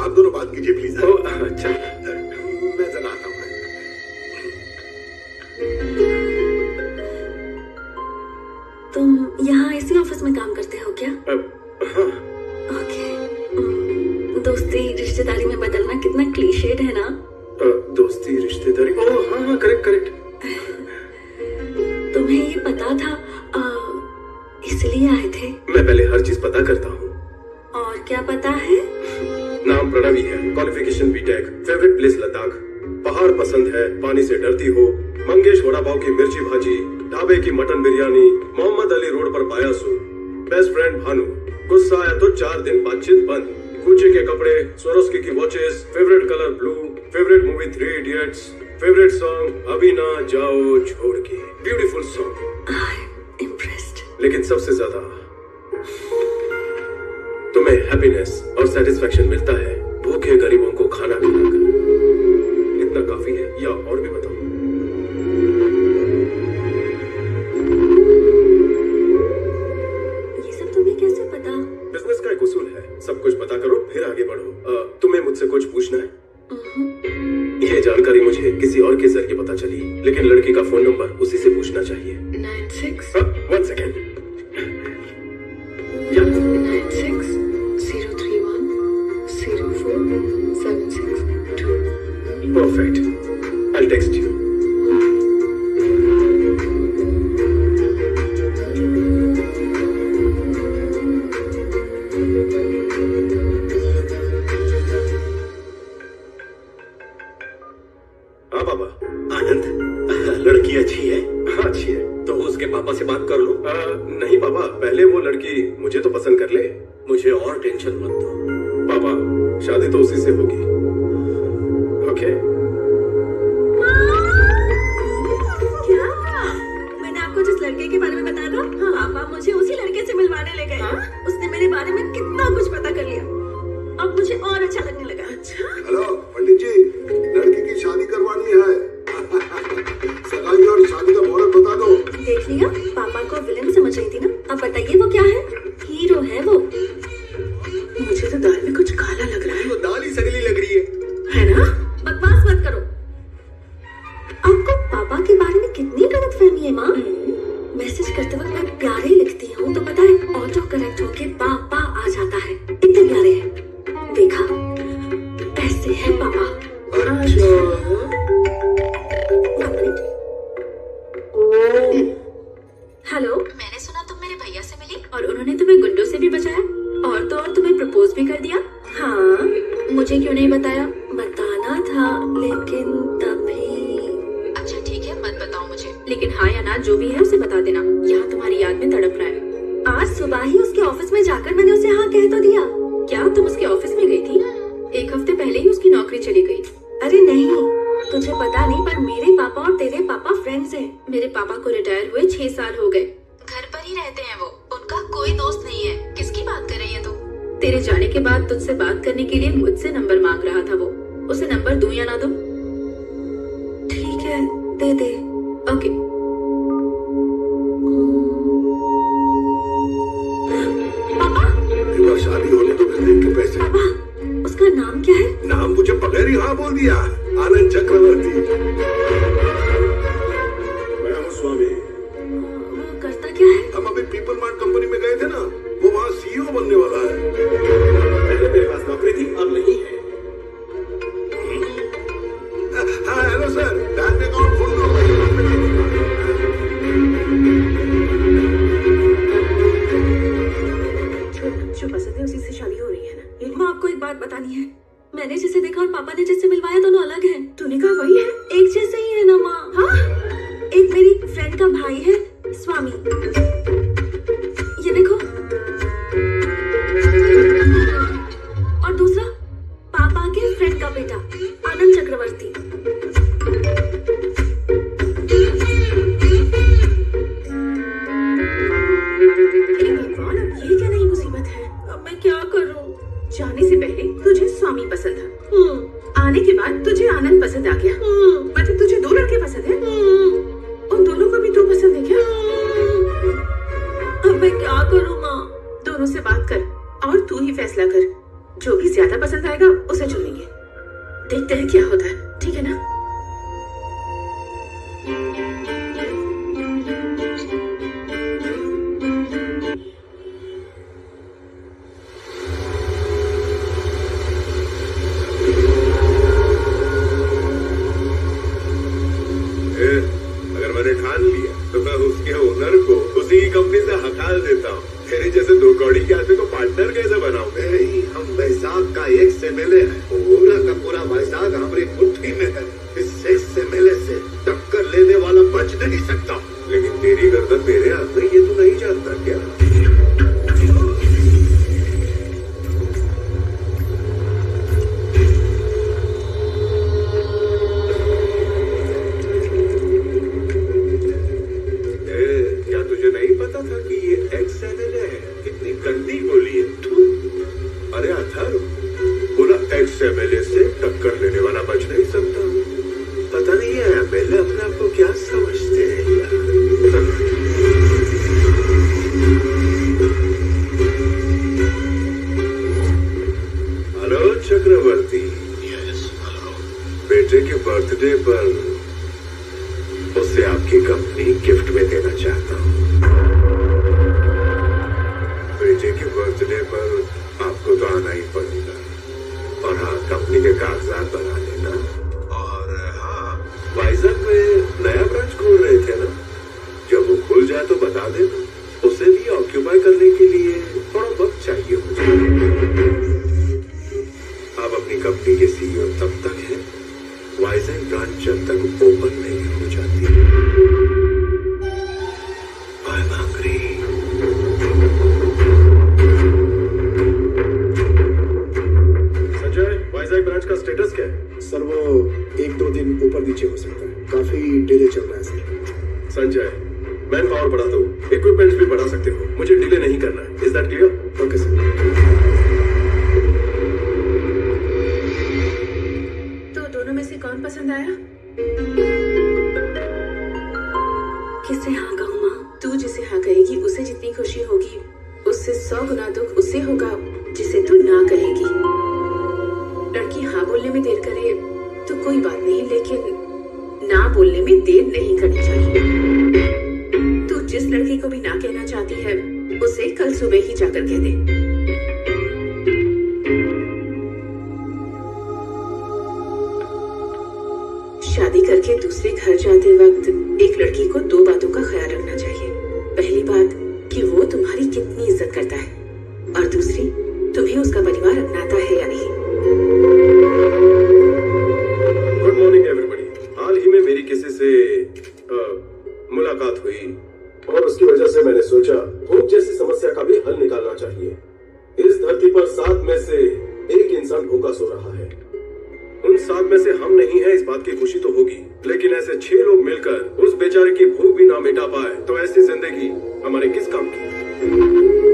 आप दोनों बात कीजिए प्लीज। अच्छा, मैं जरा आता हूँ। तुम यहाँ इसी ऑफिस में काम करते हो क्या? हाँ। ओके। दोस्ती रिश्तेदारी में बदलना कितना क्लीशेड है ना? दोस्ती रिश्तेदारी, ओह हाँ हाँ, करेक्ट करेक्ट। तुम्हें ये पता था इसलिए आए थे? मैं पहले हर चीज पता करता हूँ। और क्या पता है? नाम प्रणवी है, qualification BTech, favourite place Ladakh, पहाड़ पसंद है, पानी से डरती हो, मंगेश वड़ा पाव की मिर्ची भाजी, ढाबे की मटन बिरयानी, मोहम्मद अली रोड पर पाया सू, बेस्ट फ्रेंड भानु, गुस्सा आया तो 4 दिन बातचीत बंद, गुच्ची के कपड़े, स्वरोस्की की watches, favourite colour blue, favourite movie 3 idiots, favourite song अभी ना जाओ छोड़ के, ब्यूटीफुल सॉन्ग। इम्प्रेस्ड। लेकिन सबसे ज्यादा तुम्हें हैप्पीनेस और सेटिस्फैक्शन मिलता है भूखे गरीबों को खाना खिलाकर। इतना काफी है या और भी बताऊं? ये सब तुम्हें कैसे पता? बिजनेस का एक उसूल है, सब कुछ पता करो फिर आगे बढ़ो। तुम्हें मुझसे कुछ पूछना है? ये जानकारी मुझे किसी और के जरिए पता चली, लेकिन लड़की का फोन नंबर उसी से पूछना चाहिए। 96 1 second. 96 031 04 762। Perfect, I'll text you. हाँ पापा। आनंद, लड़की अच्छी है? हाँ अच्छी है। तो उसके पापा से बात कर लो। नहीं पापा, पहले वो लड़की मुझे तो पसंद कर ले। मुझे और टेंशन मत दो। पापा, शादी तो उसी से होगी। ओके? क्या? मैंने आपको जिस लड़के के बारे में बताया था, पापा मुझे उसी लड़के से मिलवाने ले गए। उसने मेरे बारे में कितना कुछ पता कर लिया। अब मुझे और अच्छा लगने लगा। अच्छा? हेलो पंडित जी, लड़की की शादी करवानी है। सगाई और शादी का मुहूर्त बता दो। देख लिया, पापा को विलेन समझ रही थी ना। अब बताइए वो क्या है? हीरो है वो। मुझे तो दाल में कुछ काला लग रहा है। तो दाल ही सगली लग रही है ना? बकवास मत करो। आपको पापा के बारे में कितनी गलतफहमी है माँ? मैसेज करते वक्त मैं प्यारे लिखती हूँ तो पता है ऑटो करेक्ट होके पापा आ जाता है। इतने प्यारे हैं। देखा, ऐसे है पापा। हेलो, मैंने सुना तुम मेरे भैया से मिली और उन्होंने तुम्हें गुंडों से भी बचाया और तो और तुम्हें प्रपोज भी कर दिया। हाँ, मुझे क्यों नहीं बताया? बताना था, लेकिन तभी। अच्छा ठीक है, मत बताओ मुझे, लेकिन हाँ या ना जो भी है उसे बता देना। यहाँ तुम्हारी याद में तड़प रहा है। आज सुबह ही उसके ऑफिस में जाकर मैंने उसे हाँ कह तो दिया। क्या तुम उसके ऑफिस में गई थी? 1 हफ्ते पहले ही उसकी नौकरी चली गई। अरे नहीं, तुझे पता नहीं, पर मेरे पापा और तेरे पापा फ्रेंड्स हैं। मेरे पापा को रिटायर हुए 6 साल हो गए। घर पर ही रहते हैं वो। उनका कोई दोस्त नहीं है। किसकी बात कर रही है तू? तेरे जाने के बाद तुझसे बात करने के लिए मुझसे नंबर मांग रहा था वो। उसे नंबर दूं या ना दूं? ठीक है, दे दे। ओके। पापा, एक बार शादी होने तो फिर देख के पैसे। पापा, उसका नाम क्या है? नाम मुझे बगैर ही हाँ बोल दिया, आनंद चक्रवर्ती। मैं हूँ स्वामी। वो करता क्या है? हम अभी पीपल मार्ट कंपनी में गए थे ना, वो वहाँ सीईओ बनने वाला है। पहले मेरे पास नौकरी थी, अब नहीं है। हाँ हेलो सर, बैंक अकाउंट खोल दो। जो पसंद है उसी से शादी हो रही है ना। माँ, आपको एक बात बतानी है। मैंने जिसे देखा और पापा ने जिससे मिलवाया दोनों अलग हैं। तूने कहा वही है? एक जैसे ही है ना माँ। हाँ? एक मेरी फ्रेंड का भाई है स्वामी, ये देखो, और दूसरा पापा के फ्रेंड का बेटा आनंद चक्रवर्ती। भगवान, अब ये क्या नई मुसीबत है? अब मैं क्या करूं? जाने से पहले तुझे स्वामी पसंद था, आने के बाद तुझे आनंद पसंद आ गया। मतलब तुझे दो लड़के पसंद है? उन दोनों को भी तू पसंद है क्या? अब मैं क्या करूं माँ? दोनों से बात कर और तू ही फैसला कर। जो भी ज्यादा पसंद आएगा उसे चुनेंगे। देखते हैं क्या होता है, ठीक है ना? अगर मैंने ठान लिया तो मैं उसके ओनर को उसी कंपनी से हटा देता हूँ। तेरे जैसे दो कौड़ी के आदमी को पार्टनर कैसे बनाऊं? नहीं, हम वैशाख का एक से मिले हैं, पूरा का पूरा वैशाख हमारी मुट्ठी में है। इस एक से मिले से टक्कर लेने वाला बच नहीं सकता। लेकिन तेरी गर्दन मेरे हाथ में, ये तू नहीं जानता क्या? एमएलए से टक्कर लेने वाला बच नहीं सकता। पता नहीं है एमएलए अपने आप को क्या समझते हैं यार। हेलो चक्रवर्ती। Yes, hello. बेटे के बर्थडे पर उसे आपकी कंपनी गिफ्ट में देना चाहता हूँ। बेटे के बर्थडे पर आपको तो आना ही पड़ेगा। और हाँ, कंपनी के कागजात बना लेना। और हाँ, वाइजैक में नया ब्रांच खोल रहे थे ना, जब वो खुल जाए तो बता देना। उसे भी ऑक्यूपाई करने के लिए थोड़ा वक्त चाहिए मुझे। आप अपनी कंपनी के सीईओ तब तक हैं, वाइजैक ब्रांच जब तक ओपन नहीं हो जाती। I am hungry. Vizag branch का स्टेटस क्या है? सर वो 1-2 दिन ऊपर नीचे हो सकता है, काफी डिले चल रहा है सर। संजय, मैन पावर बढ़ा दो, इक्विपमेंट्स भी बढ़ा सकते हो, मुझे डिले नहीं करना है। Is that clear? Okay sir. तो दोनों में से कौन पसंद आया? किसे हाँ कहूँ माँ? तू जिसे हाँ कहेगी उसे जितनी खुशी होगी, उससे 100 गुना दुख उसे होगा जिसे तू ना कहेगी। लड़की हाँ बोलने में देर करे तो कोई बात नहीं, लेकिन ना बोलने में देर नहीं करनी चाहिए। तू जिस लड़की को भी ना कहना चाहती है उसे कल सुबह ही जाकर कह दे। शादी करके दूसरे घर जाते वक्त एक लड़की को 2 बातों का ख्याल रखना चाहिए। पहली बात कि वो तुम्हारी कितनी इज्जत करता है, और दूसरी तुम्हें उसका परिवार अपनाता है या नहीं। Good morning everybody. हाल ही में मेरी किसी से मुलाकात हुई और उसकी वजह से मैंने सोचा भूख जैसी समस्या का भी हल निकालना चाहिए। इस धरती पर 7 में से 1 इंसान भूखा सो रहा है। उन 7 में से हम नहीं है, इस बात की खुशी तो होगी, लेकिन ऐसे 6 लोग मिलकर उस बेचारे की भूख भी ना मिटा पाए तो ऐसी जिंदगी हमारे किस काम की?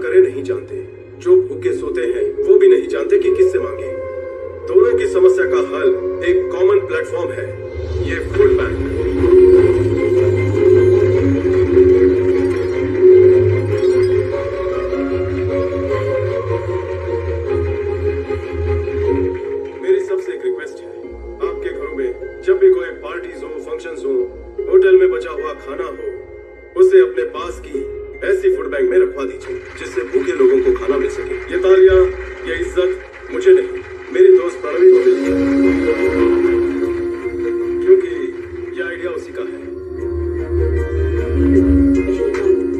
करे नहीं जानते, जो भूखे सोते हैं वो भी नहीं जानते कि किससे मांगे। दोनों की समस्या का हल एक कॉमन प्लेटफॉर्म है, ये फूड बैंक। मेरी सबसे एक रिक्वेस्ट है, आपके घरों में जब भी कोई पार्टीज हो, फंक्शंस हो, होटल में बचा हुआ खाना हो, उसे अपने पास की ऐसी फूड बैंक में रखवा दीजिए जिससे भूखे लोगों को खाना मिल सके। ये तालियां, ये इज्जत मुझे नहीं, मेरी दोस्त प्रणवी को मिलती है, क्योंकि ये आइडिया उसी का है।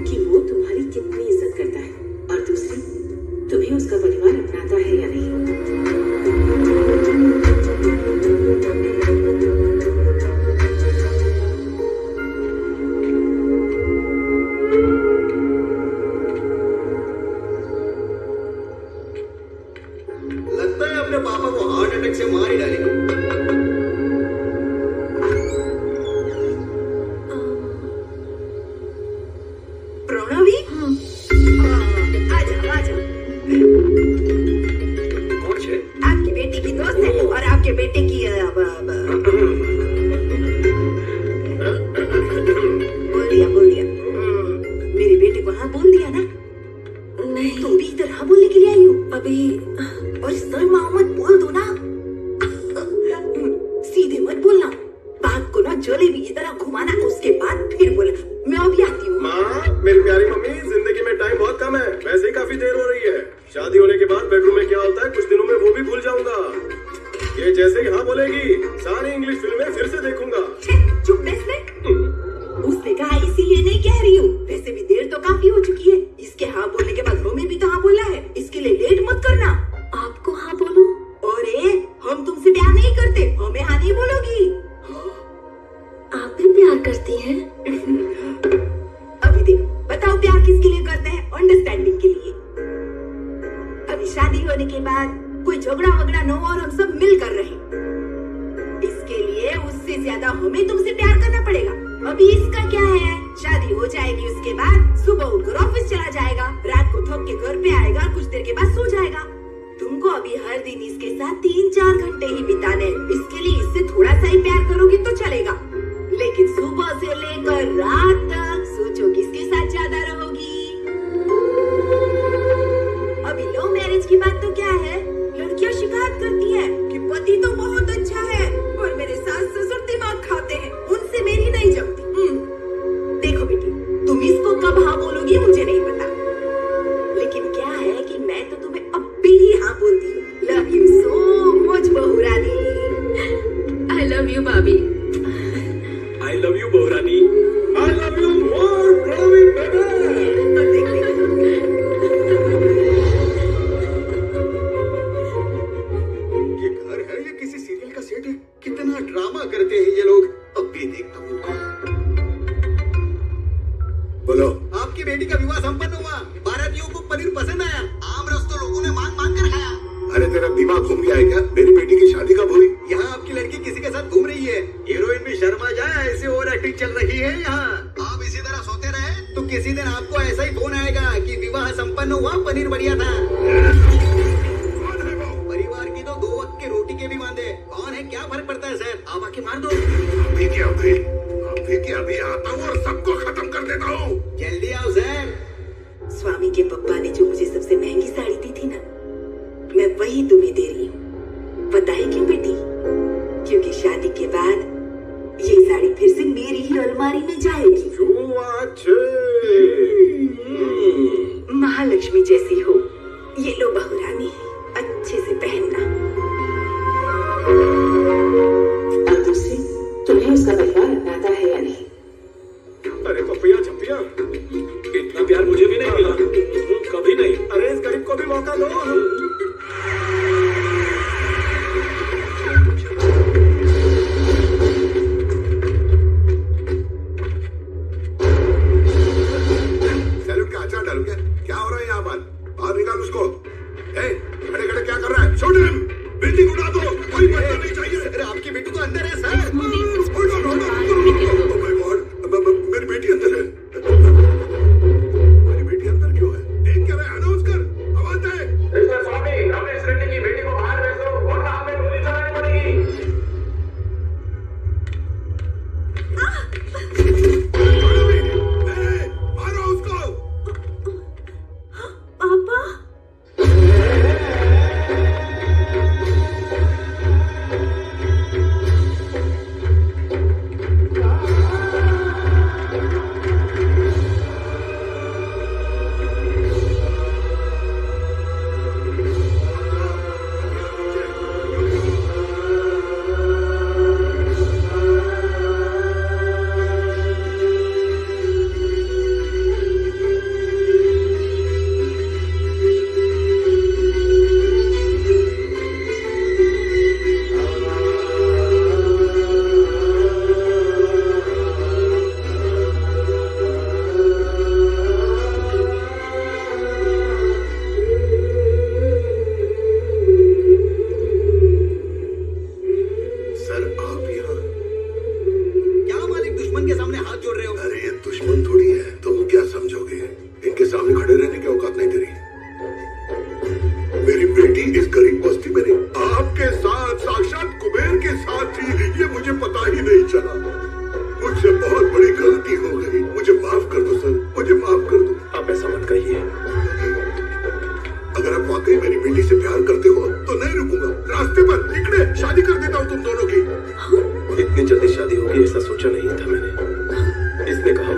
कि वो तुम्हारी कितनी इज्जत करता है और दूसरी, तुम्हें उसका परिवार अपनाता है या नहीं। लगता है अपने पापा को हार्ट अटैक से मार ही डालेंगे। प्रणवी, आ जाओ आ जाओ। कौन है? आपकी बेटी की दोस्त है और आपके बेटे की बोल दिया। मेरे बेटे को हाँ बोल दिया ना? नहीं, तुम भी इधर हाँ बोलने के लिए आई हो? अभी और सर मोहम्मद बोल दो ना, सीधे मत बोलना, बात को ना जलेबी की तरह घुमाना, उसके बाद फिर बोला। मैं अभी आती हूँ। माँ, मेरी प्यारी मम्मी, जिंदगी में टाइम बहुत कम है, वैसे ही काफी देर हो रही है। शादी होने के बाद बेडरूम में क्या होता है कुछ दिनों में वो भी भूल जाऊंगा। ये जैसे ही हाँ बोलेगी, सारी इंग्लिश फिल्में फिर से देखूंगा। चुप बैठ। उसने कहा इसीलिए नहीं कह रही हूँ, वैसे भी देर तो काफी हो चुकी है। इसके हाँ बोलने के बाद हमें भी तो हाँ बोला है, इसके लिए लेट मत करना। आपको हाँ बोलूं? अरे हम तुमसे प्यार नहीं करते, हमें हाँ नहीं बोलोगी। आप भी प्यार करती हैं? अभी देखो, बताओ प्यार किसके लिए करते हैं? अंडरस्टैंडिंग के लिए। अभी शादी होने के बाद कोई झगड़ा वगड़ा न हो और हम सब मिलकर रहें, इसके लिए उससे ज्यादा हमें तुमसे प्यार करना पड़ेगा। अभी इसका क्या है, शादी हो जाएगी, उसके बाद सुबह उठकर ऑफिस चला जाएगा, रात को थक के घर पे आएगा, कुछ देर के बाद सो जाएगा। तुमको अभी हर दिन इसके साथ 3-4 घंटे ही बिताने, इसके लिए इससे थोड़ा सा ही प्यार करोगी तो चलेगा, लेकिन सुबह से लेकर रात तक सोचो किसके साथ ज्यादा रहोगी। अभी लव मैरिज की बात तो क्या है, लड़कियां शिकायत करती हैं कि पति तो बहुत अच्छा है और मेरे सास ससुर दिमाग खाते हैं, उनसे मेरी नहीं जमती। देखो बेटी, तुम इसको कब हाँ बोलोगी मुझे नहीं पता, लेकिन क्या है कि मैं तो तुम्हें अब भी ही हाँ बोलती हूँ। लव यू सो मच बहू रानी। आई लव यू भाभी। आई लव यू बहू रानी। I love you more, Pranavi baby. ये घर है या किसी सीरियल का सेट है? कितना ड्रामा करते हैं ये लोग। अब भी देखता हूँ उनको। बोलो। आपकी बेटी का विवाह संपन्न हुआ, बारातियों को पनीर पसंद आया, आम रस तो लोगों ने मांग मांग कर खाया। अरे तेरा दिमाग घूम गया है क्या? मेरी बेटी की शादी कब हुई? यहाँ आपकी लड़की किसी के साथ घूम रही है, हीरोइन भी शर्मा जाए, ऐसी ओवर एक्टिंग चल रही है यहाँ। आप इसी तरह सोते रहे तो किसी दिन आपको ऐसा ही फोन आएगा कि विवाह संपन्न हुआ, पनीर बढ़िया था। परिवार की तो 2 वक्त की रोटी के भी वांदे, कौन है क्या फर्क पड़ता है सर, आप आके मार दो। अभी क्या अभी आता हूँ और सबको खत्म कर देता हूँ। जल्दी आओ सर। स्वामी के पप्पा ने जो मुझे सबसे महंगी साड़ी दी थी ना, मैं वही तुम्हें दे रही हूँ। पता है क्यों बेटी? क्योंकि शादी के बाद ये साड़ी फिर से मेरी ही अलमारी में जाएगी। महालक्ष्मी जैसी हो, ये लो बहू रानी, अच्छे से पहनना। अब दूसरी, तुम्हें उसका परिवार अपनाता है या नहीं? अरे पपिया छपिया, इतना प्यार मुझे भी नहीं मिला, कभी नहीं। अरे इस गरीब को भी मौका दो। सैलूट का अचार डालू क्या? क्या हो रहा है यहाँ पर? बाहर निकाल उसको।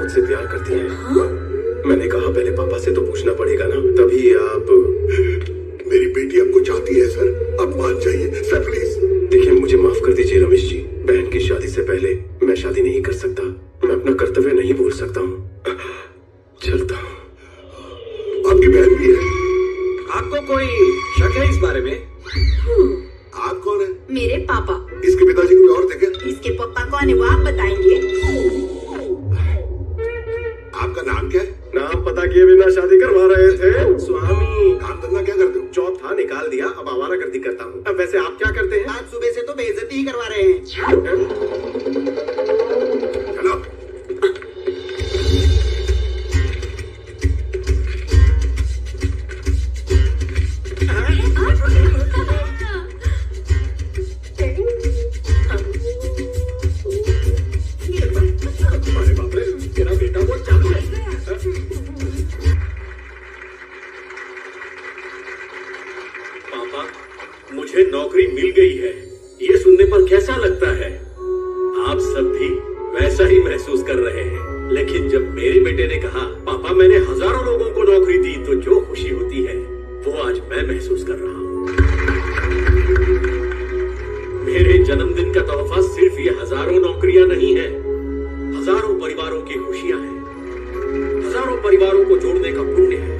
मुझसे प्यार करती हैं। मैंने कहा पहले पापा से तो पूछना पड़ेगा ना, तभी आप। मेरी बेटी आपको चाहती है सर, आप मान जाइए सर प्लीज। देखिए मुझे माफ कर दीजिए रमेश जी, बहन की शादी से पहले मैं शादी नहीं कर सकता, मैं अपना कर्तव्य नहीं भूल सकता हूँ। चलता हूँ। आपकी बहन भी है? आपको कोई शक है इस बारे में? आप कौन है? मेरे पापा। इसके पिताजी कोई और थे क्या? इसके पापा कौन है वो आप बताएंगे? आपका नाम क्या है? नाम पता किए बिना शादी करवा रहे थे स्वामी। काम धंधा क्या करते हो? जॉब था निकाल दिया, अब आवारागर्दी करता हूँ। अब वैसे आप क्या करते हैं? आज सुबह से तो बेइज्जती ही करवा रहे हैं। चलो। अरे बाप रे, तेरा बेटा बहुत चालू है। पापा, मुझे नौकरी मिल गई है, ये सुनने पर कैसा लगता है? आप सब भी वैसा ही महसूस कर रहे हैं, लेकिन जब मेरे बेटे ने कहा पापा मैंने हजारों लोगों को नौकरी दी, तो जो खुशी होती है वो आज मैं महसूस कर रहा हूँ। मेरे जन्मदिन का तोहफा सिर्फ ये हजारों नौकरियां नहीं है, हजारों परिवारों की खुशियां हैं, हजारों परिवारों को जोड़ने का पुण्य है।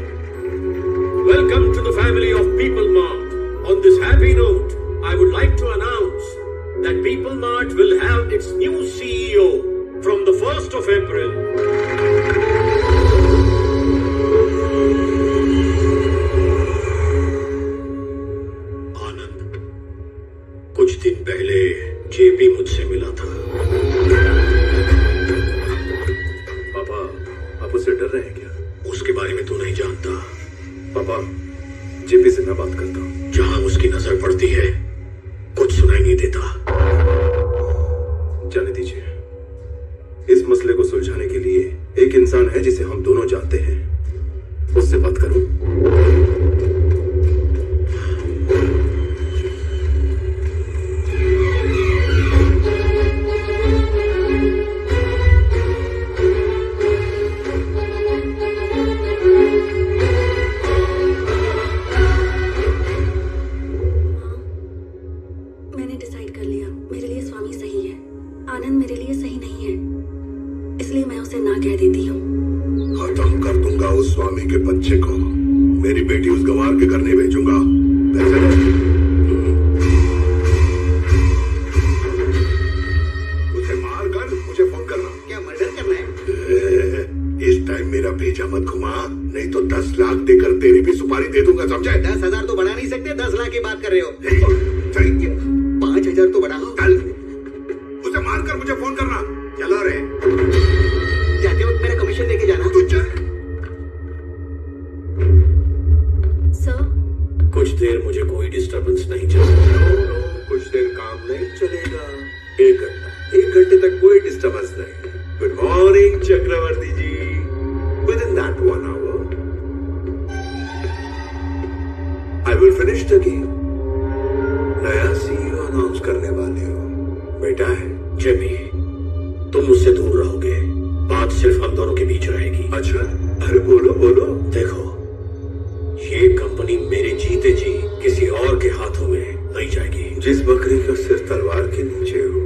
Welcome to the family of People Mart. On this happy note, I would like to announce that People Mart will have its new CEO from the 1st of April. आनंद, कुछ दिन पहले जेपी मुझसे मिला था। पापा, आप उससे डर रहे हैं क्या? उसके बारे में तू नहीं जानता। पापा, जेपी से मैं बात करता हूँ। जहां उसकी नजर पड़ती है कुछ सुनाई नहीं देता। जाने दीजिए, इस मसले को सुलझाने के लिए एक इंसान है जिसे हम दोनों जानते हैं, उससे बात करूं। मैंने डिसाइड कर लिया, मेरे लिए स्वामी सही है, आनंद मेरे लिए सही नहीं है, इसलिए मैं उसे ना कह देती हूँ। खत्म कर दूंगा उस स्वामी के बच्चे को, मेरी बेटी उस गंवार के घर नहीं भेजूंगा। पैसे दे। उसे मार कर मुझे फोन करना। क्या मर्डर करना है? इस टाइम मेरा भेजा मत घुमा, नहीं तो 10 लाख देकर तेरी भी सुपारी दे दूंगा, समझे? 10,000 तो बढ़ा नहीं सकते, 10 लाख की बात कर रहे हो। 5,000 तो बढ़ाओ। उसे मारकर मुझे फोन करना। चलो रे। जाते वक्त मेरा कमीशन देके जाना। तू चल। सर, कुछ देर मुझे कोई डिस्टरबेंस नहीं चाहिए। कुछ देर काम नहीं चलेगा, 1 घंटा, 1 घंटे तक कोई डिस्टर्बेंस नहीं। Good morning Chakravarti ji. Within that 1 hour, I will finish the game. नया CEO अनाउंस करने वाले हो, बेटा है। जेपी, तुम मुझसे दूर रहोगे, बात सिर्फ हम दोनों के बीच रहेगी। अच्छा, अरे बोलो बोलो। देखो, ये कंपनी मेरे जीते जी किसी और के हाथों में नहीं जाएगी। जिस बकरी का सिर तलवार के नीचे हो,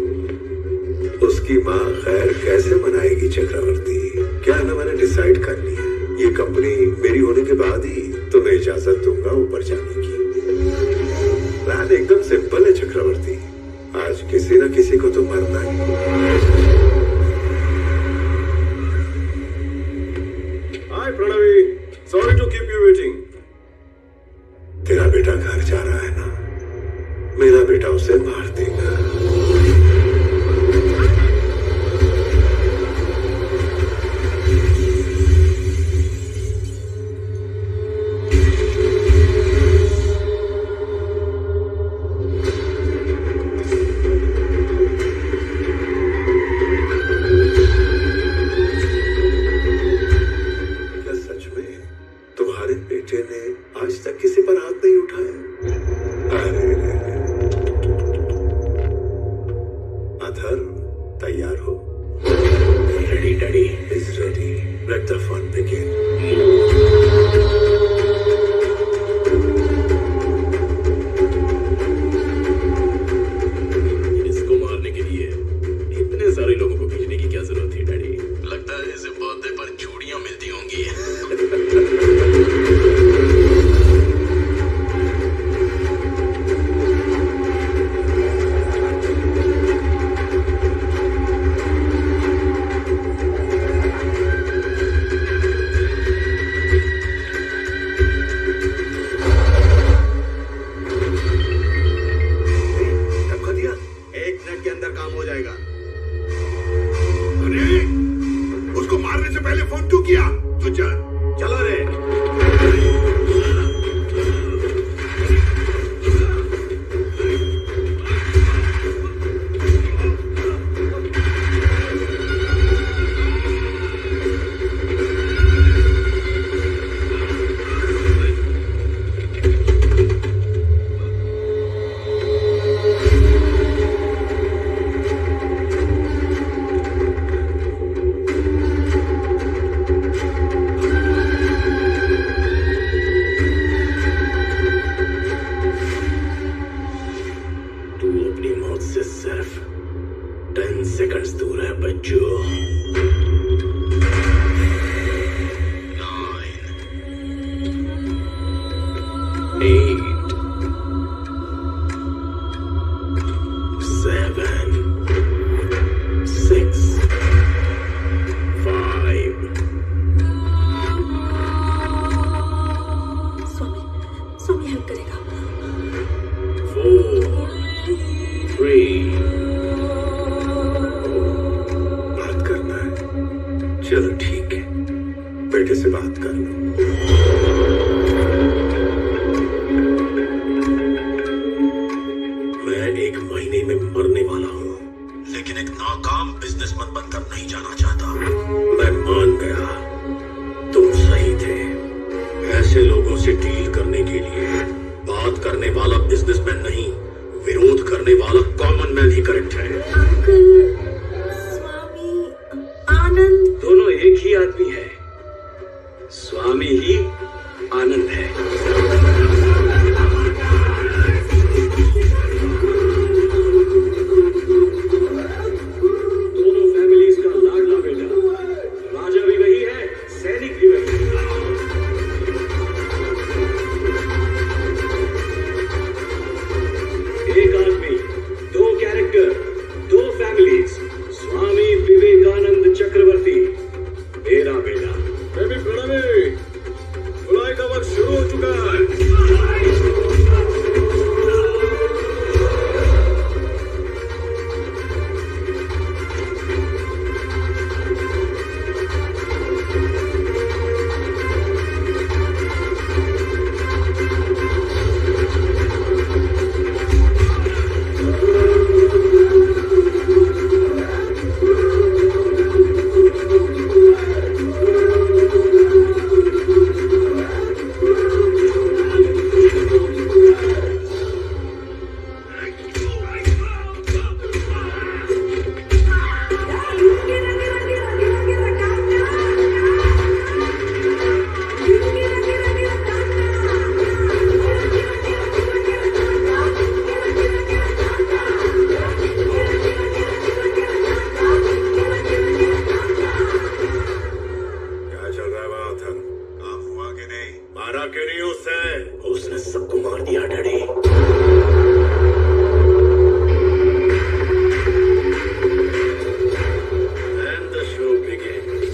उसकी माँ खैर कैसे मनाएगी चक्रवर्ती? क्या ना मैंने डिसाइड कर लिया, ये कंपनी मेरी होने के बाद ही तुम्हें इजाजत दूंगा ऊपर जाने की। प्लान एकदम सिंपल है चक्रवर्ती, आज किसी न किसी को तो मरना ही। Hi Pranavi, sorry to keep you waiting. तेरा बेटा घर जा रहा है ना, मेरा बेटा उसे मार देगा। चलो ठीक है, बेटे से बात कर लो। मैं 1 महीने में मरने वाला हूँ, लेकिन एक नाकाम बिजनेसमैन बनकर नहीं जाना चाहता। मैं मान गया, तुम सही थे। ऐसे लोगों से डील करने के लिए बात करने वाला बिजनेसमैन नहीं, विरोध करने वाला कॉमन मैन ही करेक्ट है। अंकल, स्वामी आनंद दोनों एक ही आदमी है। स्वामी ही आनंद है। दोनों फैमिलीज का लाडला बेटा, राजा भी वही है, सैनिक भी वही है। एक आदमी, 2 कैरेक्टर, 2 फैमिलीज। स्वामी विवेकानंद चक्रवर्ती, मेरा बेटा। बेबी प्रणवी, बुलाई का वक्त शुरू हो चुका है। उसने सबको मार दिया daddy. And the show begins.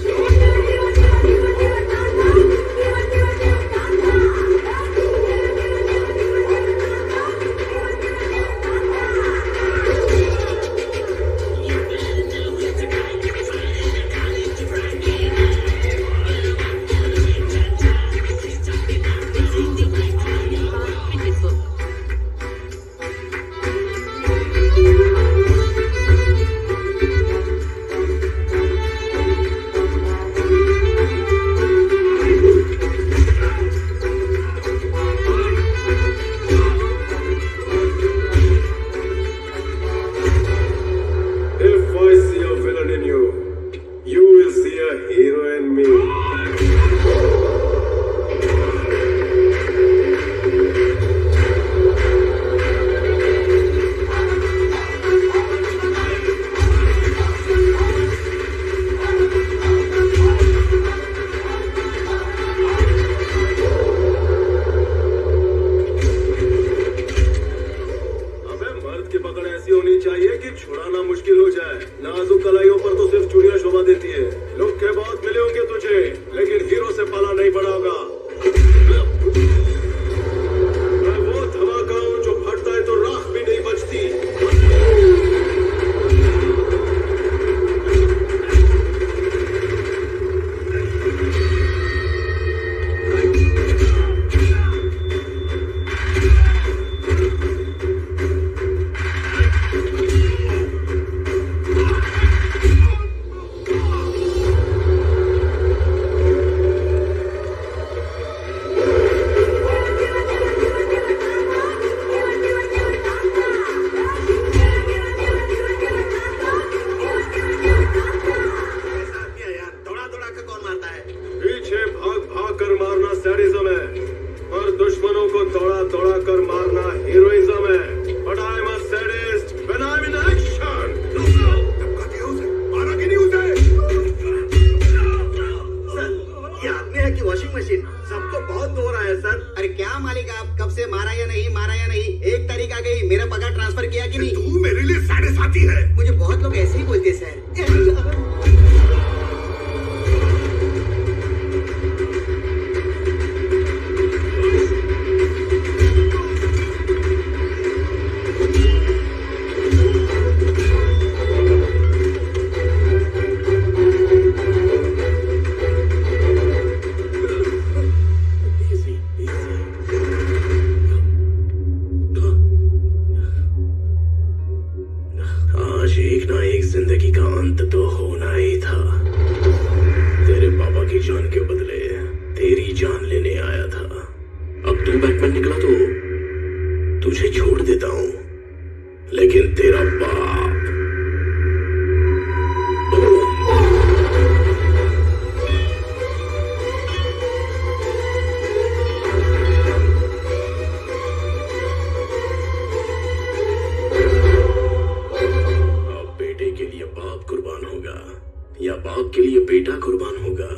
या बेटा कुर्बान होगा,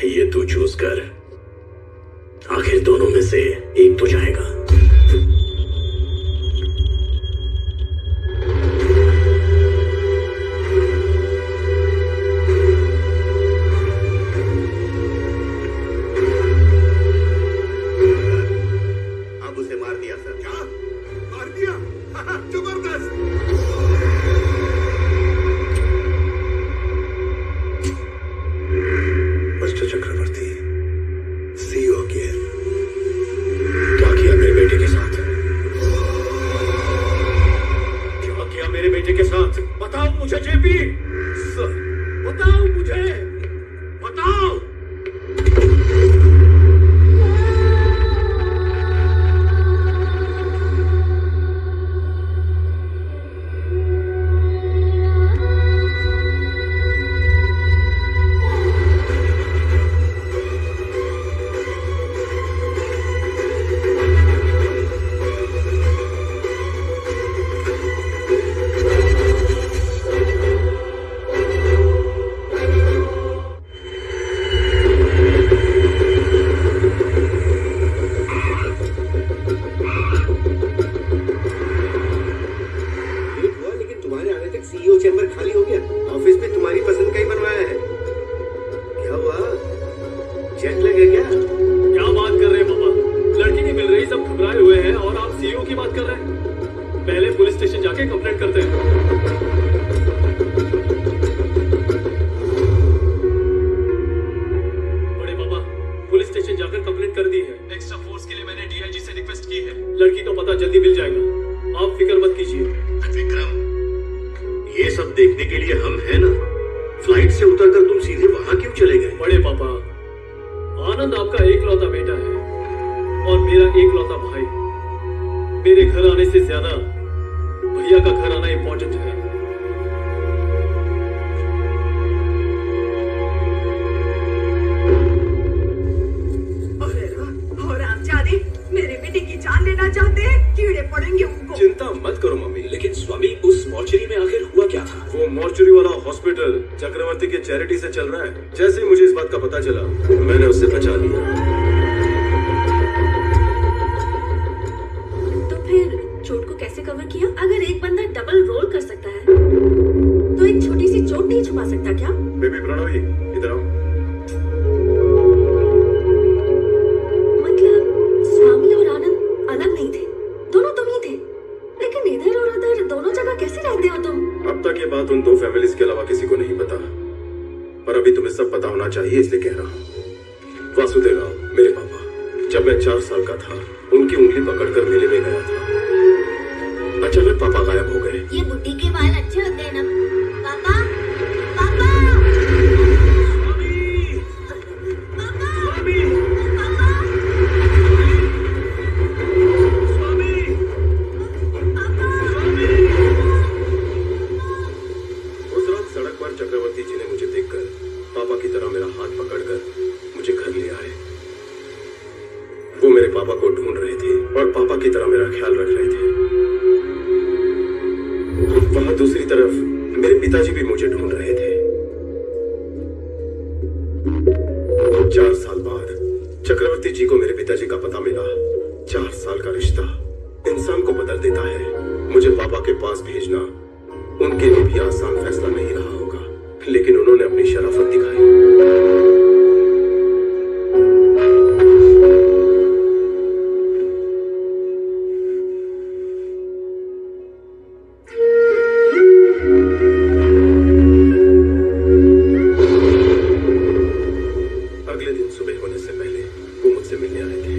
ये तू चूज कर। आखिर दोनों में से एक तो जाएगा। अब उसे मार दिया सर। क्या मार दिया? जबरदस्त। Mister Chakravarti, see you again. क्या किया मेरे बेटे के साथ? क्या किया मेरे बेटे के साथ? बताओ मुझे जेपी, सर बताओ मुझे, बताओ। सीईओ चेंबर खाली हो गया। ऑफिस में तुम्हारी पसंद का ही बनवाया है। क्या हुआ, जेट लग है क्या? क्या बात कर रहे हैं पापा? लड़की नहीं मिल रही, सब घबराए हुए हैं और आप सीईओ की बात कर रहे हैं। पहले पुलिस स्टेशन जाके कंप्लेंट करते हैं। बड़े पापा, पुलिस स्टेशन जाकर कंप्लेंट कर दी है। एक्स्ट्रा फोर्स के लिए मैंने डीआईजी से रिक्वेस्ट की है। लड़की का पता जल्दी मिल जाएगा, आप फिक्र मत कीजिए। विक्रम, ये सब देखने के लिए हम हैं ना। फ्लाइट से उतरकर तुम सीधे वहां क्यों चले गए? बड़े पापा, आनंद आपका एकलौता बेटा है और मेरा एकलौता भाई। मेरे घर आने से ज्यादा भैया का घर आना इंपॉर्टेंट है। और आप जाने मेरे बेटे की जान लेना चाहते हैं? कीड़े पड़ेंगे उनको। चिंता मत करो मम्मी। लेकिन स्वामी, उस मॉर्चरी में आखिर हुआ क्या था? वो मॉर्चरी वाला हॉस्पिटल चक्रवर्ती के चैरिटी से चल रहा है। जैसे ही मुझे इस बात का पता चला, मैंने उससे बचा लिया। तो फिर चोट को कैसे कवर किया? अगर एक बंदा डबल रोल कर सकता है तो एक छोटी सी चोट नहीं छुपा सकता क्या? बेबी प्रणवी, इधर आओ। मतलब स्वामी और आनंद अलग नहीं थे, दोनों तुम ही थे। लेकिन इधर और उधर दोनों जगह कैसे रहते हो तुम? अब तक ये बात उन दो फैमिलीज के अलावा किसी को नहीं पता, पर अभी तुम्हें सब पता होना चाहिए, इसलिए कह रहा हूँ। वासुदेव राव, मेरे पापा, जब मैं 4 साल का था, उनकी उंगली पकड़कर मेले में गया था। अचानक पापा गायब हो गए। ये बुढ़ी के बाल अच्छे होते हैं ना पापा? पापा, उस रात सड़क पर चक्रवर्ती जी ने मुझे देखकर पापा की तरह मेरा हाथ पकड़कर मुझे घर ले आए। वो मेरे पापा को ढूंढ रहे थे और पापा की तरह मेरा ख्याल रख रहे थे। वहां दूसरी तरफ मेरे पिताजी भी मुझे ढूंढ रहे थे। 4 साल बाद चक्रवर्ती जी को मेरे पिताजी का पता मिला। 4 साल का रिश्ता इंसान को बदल देता है। मुझे पापा के पास भेजना उनके लिए भी आसान फैसला नहीं रहा होगा, लेकिन उन्होंने अपनी शराफत दिखाई। अगले दिन सुबह होने से पहले वो मुझसे मिलने आए थे।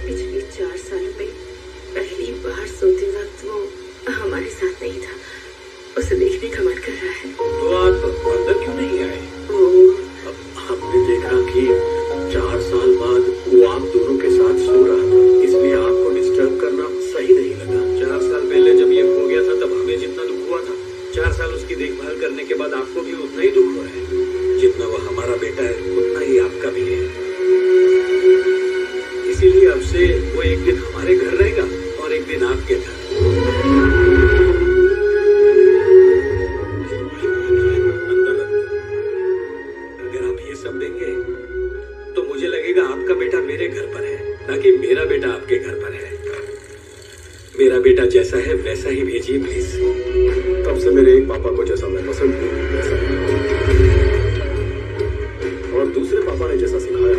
पिछले 4 साल में पहली बार सोते वक्त वो हमारे साथ नहीं था। उसे देखने का मन कर रहा है। तो आप अंदर क्यों नहीं आए? हमने देखा कि 4 साल बाद वो आप दोनों के साथ सो रहा था, इसलिए आपको डिस्टर्ब करना सही नहीं लगा। 4 साल पहले जब ये हो गया था, तब हमें जितना दुख हुआ था, 4 साल उसकी देखभाल करने के बाद आपको भी उतना ही दुख हुआ है। जितना वो हमारा बेटा है, उतना ही आपका भी है। इसीलिए अब से वो एक दिन हमारे घर रहेगा और एक दिन आपके घर। ही भेजिए प्लीज। तब से मेरे एक पापा को जैसा मैं पसंद हूँ वैसा ही। और दूसरे पापा ने जैसा सिखाया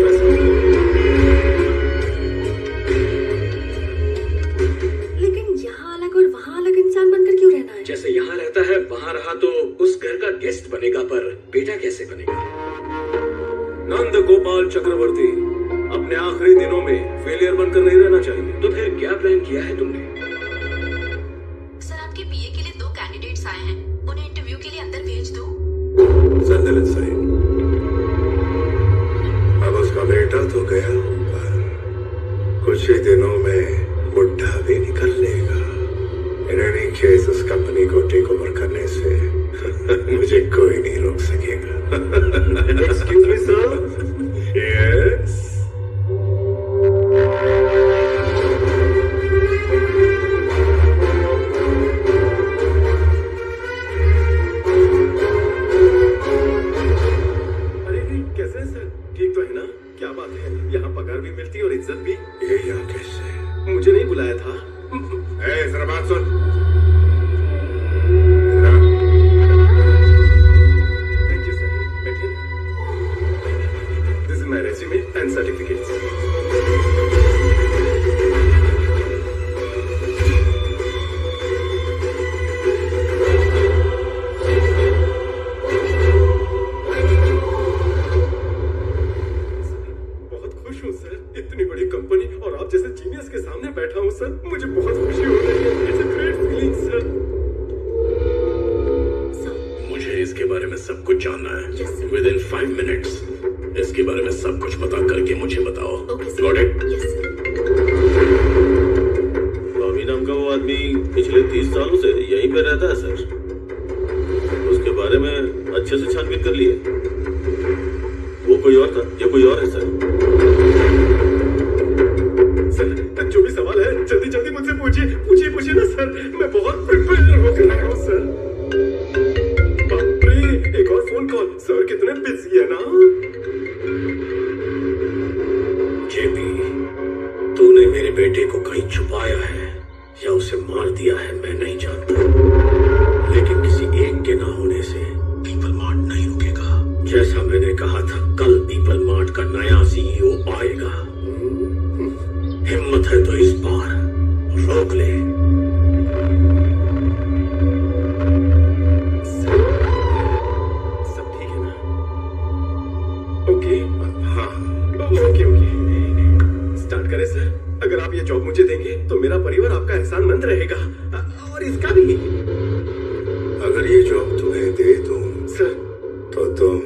वैसा ही। लेकिन यहाँ अलग और वहाँ अलग इंसान बनकर क्यों रहना है? जैसे यहाँ रहता है वहाँ रहा तो उस घर का गेस्ट बनेगा, पर बेटा कैसे बनेगा? नंद गोपाल चक्रवर्ती, अपने आखिरी दिनों में फेलियर बनकर नहीं रहना चाहिए। तो फिर क्या प्लान किया है तुमने? सर आपके पीए के लिए 2 कैंडिडेट्स आए हैं, उन्हें इंटरव्यू के लिए अंदर भेज दो। अब उसका बेटा तो गया ऊपर, कुछ ही दिनों में बुढ़ा भी निकल लेगा। इन एनी केस उस कंपनी को टेक ओवर करने से मुझे कोई नहीं रोक सकेगा। Excuse me sir. यस। कैसे हैं सर? ठीक तो है ना? क्या बात है, यहाँ पगार भी मिलती है और इज्जत भी। ये यहाँ कैसे? मुझे नहीं बुलाया था। जरा बात सुन। थैंक यू सर, बैठिए। This is my resume and certificates. इतनी बड़ी कंपनी और आप जैसे जीनियस के सामने बैठा हूँ सर, मुझे बहुत खुशी हो रही है। It's a great feeling sir. मुझे इसके बारे में सब कुछ जानना है। Within 5 minutes इसके बारे में सब कुछ पता करके मुझे बताओ। Got it? स्वामी नाम का वो आदमी पिछले 30 सालों से यहीं पे रहता है सर। उसके बारे में अच्छे से छानबीन कर लिए। वो कोई और था या कोई और है सर? सर जो भी सवाल है जल्दी जल्दी मुझसे पूछिए ना सर, मैं बहुत प्रिपेयर होकर आया हूँ सर। बाप रे, एक और फोन कॉल। सर कितने बिजी है ना। जेपी, तूने मेरे बेटे को कहीं छुपाया है या उसे मार दिया है मैं नहीं जानता, लेकिन किसी एक के ना होने से पीपल मार्ट नहीं रुकेगा। जैसा मैंने कहा था, कल पीपल मार्ट का नया सीईओ आएगा। हिम्मत है तो इस बार रोक ले। सब ठीक है ना? ओके, हाँ ओके। स्टार्ट करें सर? अगर आप ये जॉब मुझे देंगे तो मेरा परिवार आपका एहसानमंद रहेगा और इसका भी। अगर ये जॉब तुम्हें दे दूं सर तो तुम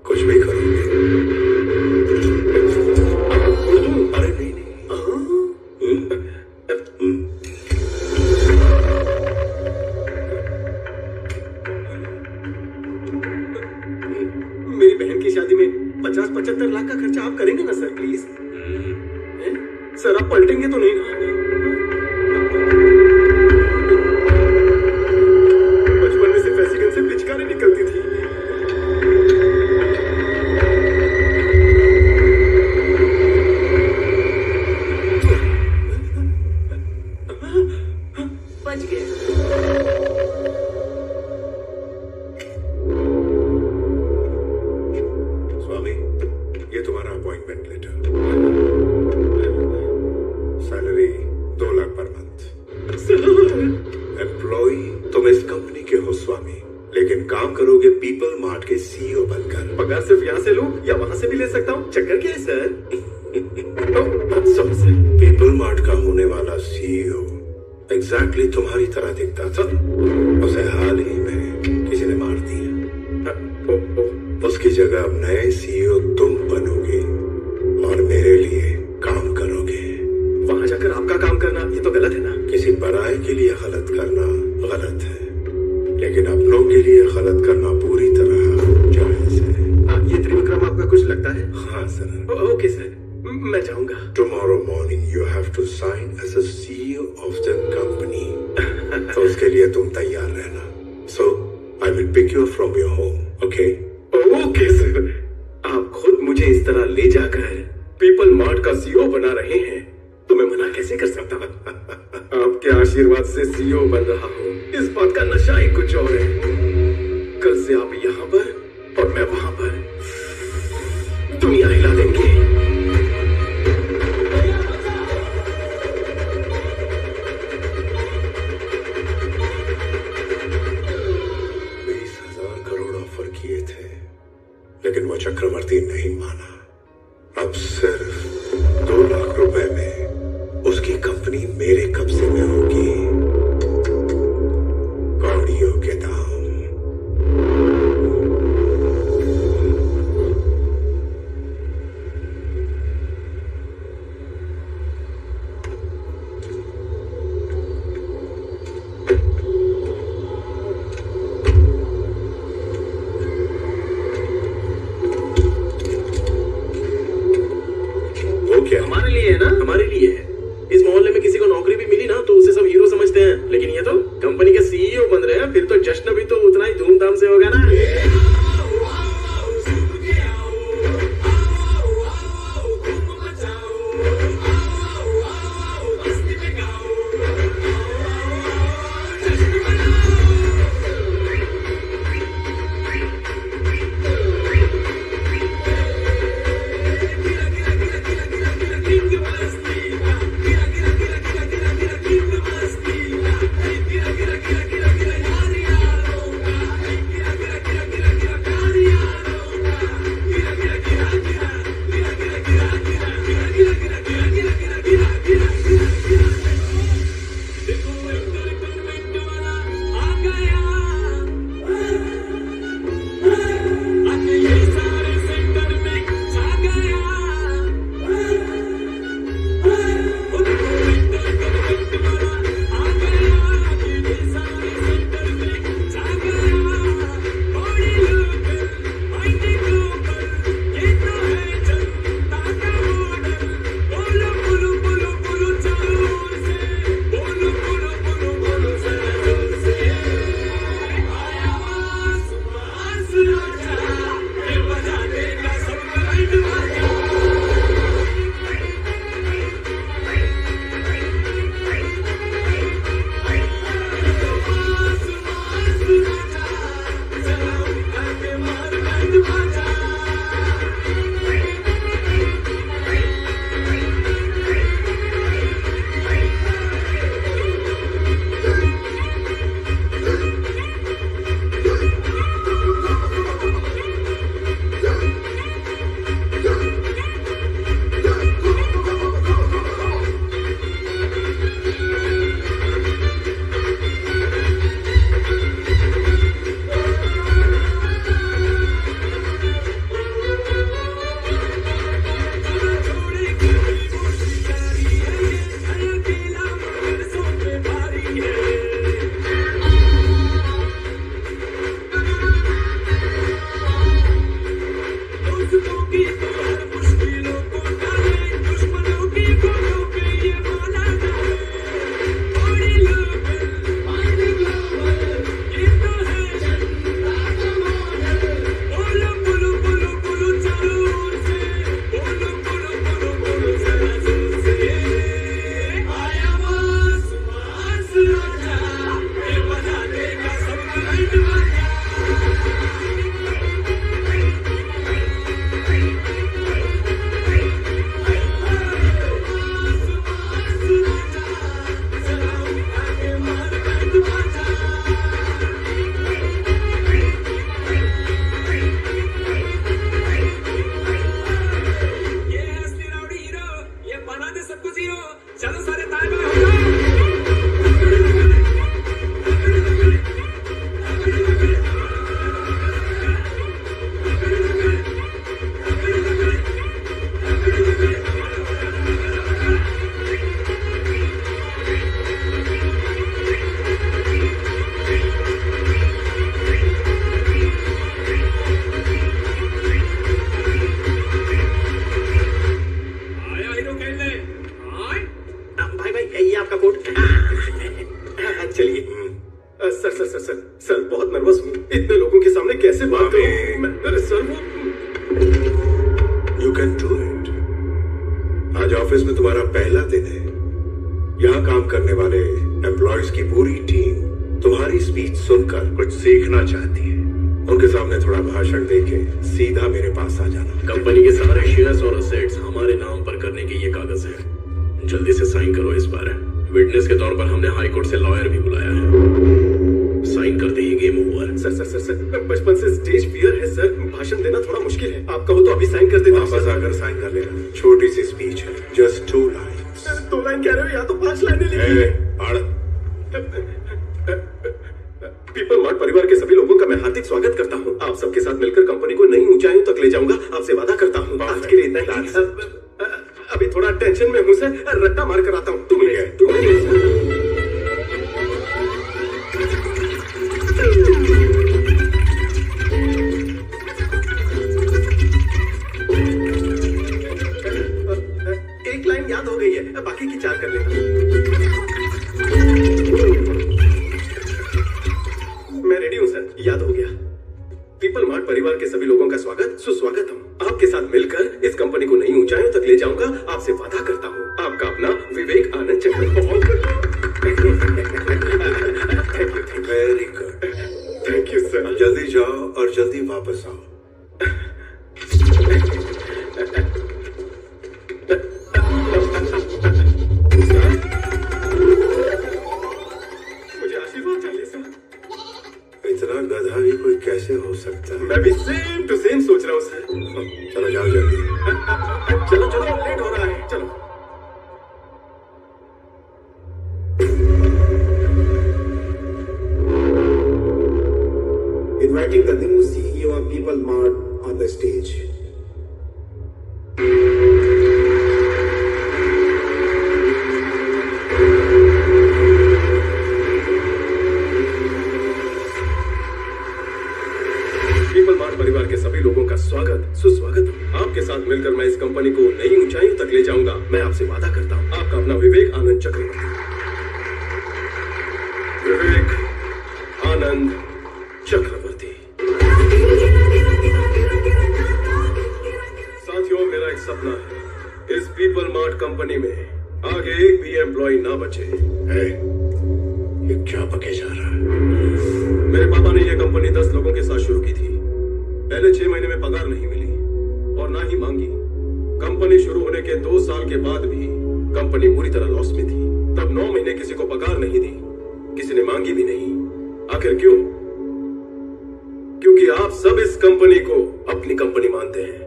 कुछ भी करोगे? अरे नहीं। मेरी बहन की शादी में 50-75 लाख का खर्चा आप करेंगे ना सर प्लीज? सर आप पलटेंगे तो नहीं ना? बचपन में सिर्फ ऐसी गन से पिचकारी निकलती थी। बच गए। स्वामी, ये तुम्हारा appointment letter. Salary 2 lakh per month. Employ तुम इस कंपनी के हो स्वामी, लेकिन काम करोगे पीपल मार्ट के सीईओ बनकर। पगार सिर्फ यहाँ से लूं या वहाँ से भी ले सकता हूँ? चक्कर क्या है सर? पीपल मार्ट का होने वाला सीईओ एग्जैक्टली तुम्हारी तरह दिखता था। उसे हाल ही में किसी ने मार दिया। उसकी जगह अब नए सीईओ तुम बनोगे और मेरे लिए काम करोगे। वहाँ जाकर आपका काम करना ये तो गलत है ना? किसी पराये के लिए गलत करना गलत है, लेकिन अपनों के लिए गलत करना पूरी तरह जायज है। ये त्रिविक्रम आपका कुछ लगता है? हाँ सर। ओके सर, मैं जाऊंगा। Tomorrow morning you have to sign as a CEO of the company. तो उसके लिए तुम तैयार रहना। So I will pick you from your home, okay? Okay sir. आप खुद मुझे इस तरह ले जाकर पीपल मार्ट का सीईओ बना रहे हैं तो मैं मना कैसे कर सकता हूँ? आपके आशीर्वाद से सीईओ बन रहा हूँ, इस बात का नशा ही कुछ और है। कल से आप यहाँ पर और मैं वहां पर, दुनिया हिला देंगे। 20,000 करोड़ ऑफर किए थे, लेकिन वो चक्रवर्ती नहीं माना। अब सिर्फ 2 लाख रुपए में उसकी कंपनी मेरे कब्जे में होगी। कौड़ियों के दाम। हमारे लिए है ना, हमारे लिए है। इस मोहल्ले में किसी को नौकरी भी मिली ना तो उसे सब हीरो समझते हैं, लेकिन ये तो कंपनी के सीईओ बन रहे हैं, फिर तो जश्न भी तो उतना ही धूमधाम से होगा ना। सर बहुत नर्वस हूँ, इतने लोगों के सामने कैसे बात करूँ? Sir you can do it. आज ऑफिस में तुम्हारा पहला दिन है, यहाँ काम करने वाले एम्प्लॉयज की पूरी टीम तुम्हारी स्पीच सुनकर कुछ सीखना चाहती है। उनके सामने थोड़ा भाषण देके सीधा मेरे पास आ जाना। कंपनी के सारे शेयर्स और असेट्स हमारे नाम पर करने के ये कागज है, जल्दी से साइन करो इस पर। विटनेस के तौर पर हमने हाई कोर्ट से लॉयर भी बुलाया है। साइन करते ही गेम ओवर। सर बचपन से स्टेज फियर है सर, भाषण देना थोड़ा मुश्किल है। आप कहो तो अभी साइन कर देता हूं। वापस आकर साइन कर लेना। छोटी सी स्पीच है, जस्ट 2 लाइन्स। 2 लाइन कह रहे हो या तो 5 लाइनें लिखी। पीपल मार्ट परिवार के सभी लोगों का मैं हार्दिक स्वागत करता हूं। आप सबके साथ मिलकर कंपनी को नई ऊंचाइयों तक ले जाऊंगा, आपसे वादा करता हूं। आज के लिए इतना ही। अभी थोड़ा टेंशन में हूं सर, रट्टा मार कर आता हूं। तुम एक लाइन याद हो गई है, बाकी की 4 कर लेता हूं। मैं रेडी हूं सर, याद हो गया। पीपल मार्ट परिवार के सभी लोगों का स्वागत सुस्वागतम। आपके साथ मिलकर इस कंपनी को नई ऊंचाइयों तक ले जाऊंगा, आपसे वादा करता हूं। आपका अपना Vivek Anand Chakravarti. Very good, thank you sir. जल्दी जाओ और जल्दी वापस आओ। मुझे आशीर्वाद चाहिए सर। इतना गधा भी कोई कैसे हो सकता है? मैं भी सेम टू सेम सोच रहा हूँ सर। चलो जाओ जल्दी। चलो लेट हो रहा है, चलो। Inviting the new CEO of People Mart on the stage. People mart परिवार के सभी लोगों का स्वागत सुस्वागत। आपके साथ मिलकर मैं इस कंपनी को नई ऊंचाइयों तक ले जाऊंगा, मैं आपसे वादा करता हूं। आपका अपना विवेक आनंद चक्रवर्ती। विवेक आनंद चक्रवर्ती। साथियों, मेरा एक सपना है, इस पीपल मार्ट कंपनी में आगे एक भी एम्प्लॉय ना बचे। ये क्या बके जा रहा है? मेरे पापा ने यह कंपनी 10 लोगों के साथ शुरू की थी। पहले 6 महीने में पगार नहीं मिली और ना ही मांगी। कंपनी शुरू होने के 2 साल के बाद भी कंपनी पूरी तरह लॉस में थी। तब 9 महीने किसी को पगार नहीं दी, किसी ने मांगी भी नहीं। आखिर क्यों? क्योंकि आप सब इस कंपनी को अपनी कंपनी मानते हैं।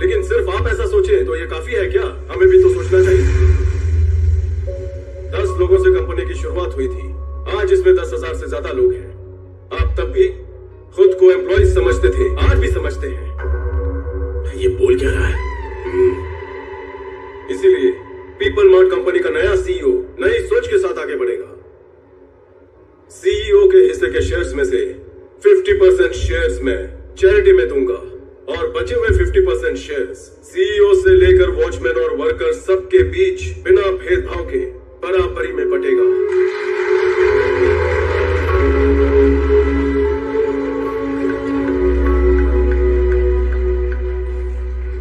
लेकिन सिर्फ आप ऐसा सोचे तो ये काफी है क्या? हमें भी तो सोचना चाहिए। 10 लोगों से कंपनी की शुरुआत हुई थी, आज इसमें 10,000 से ज्यादा लोग हैं। आप तब भी खुद को एम्प्लॉय समझते थे, आज भी समझते हैं। ये बोल क्या रहा है? इसीलिए पीपल मार्ट कंपनी का नया सीईओ नई सोच के साथ आगे बढ़ेगा। सीईओ के हिस्से के शेयर्स में से 50% शेयर्स मैं चैरिटी में दूंगा और बचे हुए 50% शेयर्स सीईओ से लेकर वॉचमैन और वर्कर सबके बीच बिना भेदभाव के बराबरी में बटेगा।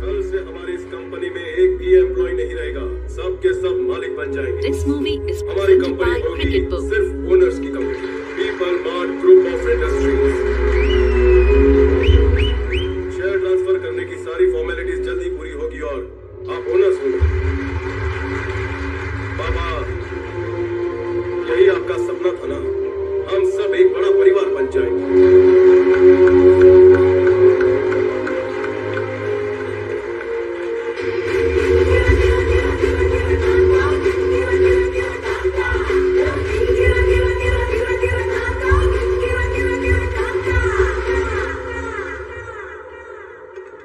कल से हमारी इस कंपनी में एक भी एम्प्लॉय नहीं रहेगा, सबके सब मालिक बन जाएंगे। हमारी कंपनी होगी सिर्फ ओनर्स की company, people mart group of industries. Share transfer करने की सारी फॉर्मेलिटीज जल्दी पूरी होगी और आप ओनर्स होंगे। बाबा, यही आपका सपना था ना? हम सब एक बड़ा परिवार बन जाएंगे।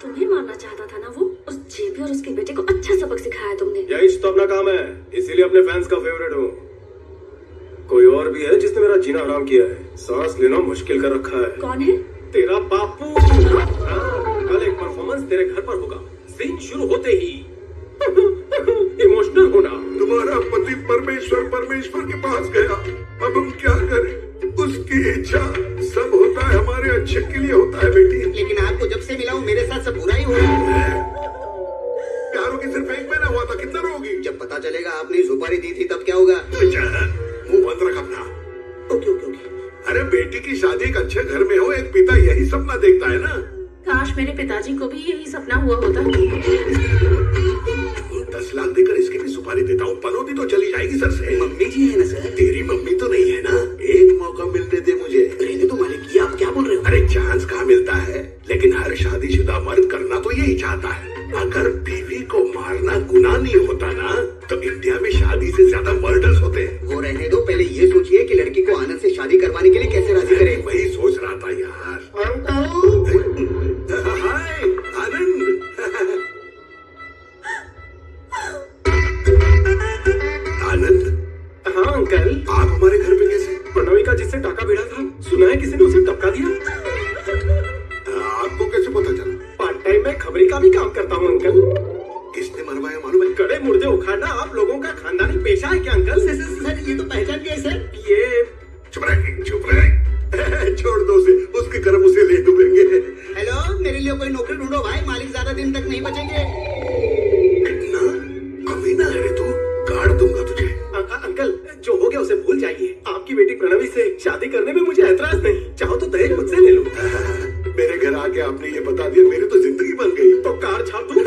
तुम्हें मारना चाहता था ना वो? उस जेपी और उसके बेटे को अच्छा सबक सिखाया तुमने। यही तो अपना काम है, इसीलिए अपने फैंस का फेवरेट हूँ। कोई और भी है जिसने मेरा जीना हराम किया है, सांस लेना मुश्किल कर रखा है। कौन है? तेरा बापू। कल एक परफॉर्मेंस तेरे घर पर होगा, सीन शुरू होते ही इमोशनल होना। तुम्हारा पति परमेश्वर के पास गया, अब हम क्या करें? उसकी इच्छा सब होता है हमारे अच्छे के लिए होता है बेटी। लेकिन आपको जब से मिला हूँ मेरे साथ सब बुरा ही हो रहा है। प्यारों की सिर्फ एक महीना हुआ था, कितना रोगी? जब पता पता चलेगा आपने सुपारी दी थी तब क्या होगा? मुंह बंद रख अपना। Okay okay okay. अरे बेटी की शादी एक अच्छे घर में हो, एक पिता यही सपना देखता है ना। काश मेरे पिताजी को भी यही सपना हुआ होता। 10 लाख देकर इसकी भी सुपारी देता हूँ, पनौती तो चली जाएगी सर से। मम्मी जी है ना सर? तेरी मम्मी तो नहीं है ना, एक मौका मिलने दे मुझे। रहने तो मालिक, ये आप क्या बोल रहे हो? अरे चांस कहाँ मिलता है, लेकिन हर शादीशुदा मर्द करना तो यही चाहता है। अगर बीवी को मारना गुनाह नहीं होता ना, तो इंडिया में शादी से ज्यादा मर्डर्स होते हैं। वो रहने दो, पहले ये सोचिए कि लड़की को आनंद से शादी करवाने के लिए कैसे राजी करें। वही सोच रहा था यार। हाय आनंद। आनंद। हाँ अंकल। आप हमारे घर पे कैसे? प्रणवी का जिससे टाका भिड़ा था, सुना है किसी ने उसे टपका दिया। आपको कैसे पता चला? पार्ट टाइम में खबरी का भी काम करता हूँ अंकल। किसने मरवाया मालूम है? कड़े मुर्दे उखाड़ना आप लोगों का खानदानी पेशा है क्या अंकल? सर ये तो पहचान गए सर। ये चुप रहे, चुप रहे। छोड़ दो उसे, उसके कर्म उसे ले डूबेंगे। हेलो, मेरे लिए कोई नौकरी ढूंढो भाई, मालिक ज्यादा दिन तक नहीं बचेंगे। कितना अभी ना है तू, काट दूंगा तुझे। अंकल जो हो गया उसे भूल जाइए। आपकी बेटी प्रणवी से शादी करने में मुझे ऐतराज नहीं, चाहो तो दहेज मुझसे ले लो। मेरे घर आके आपने ये बता दिया, मेरी तो जिंदगी बन गई। तो कार छाप दूं?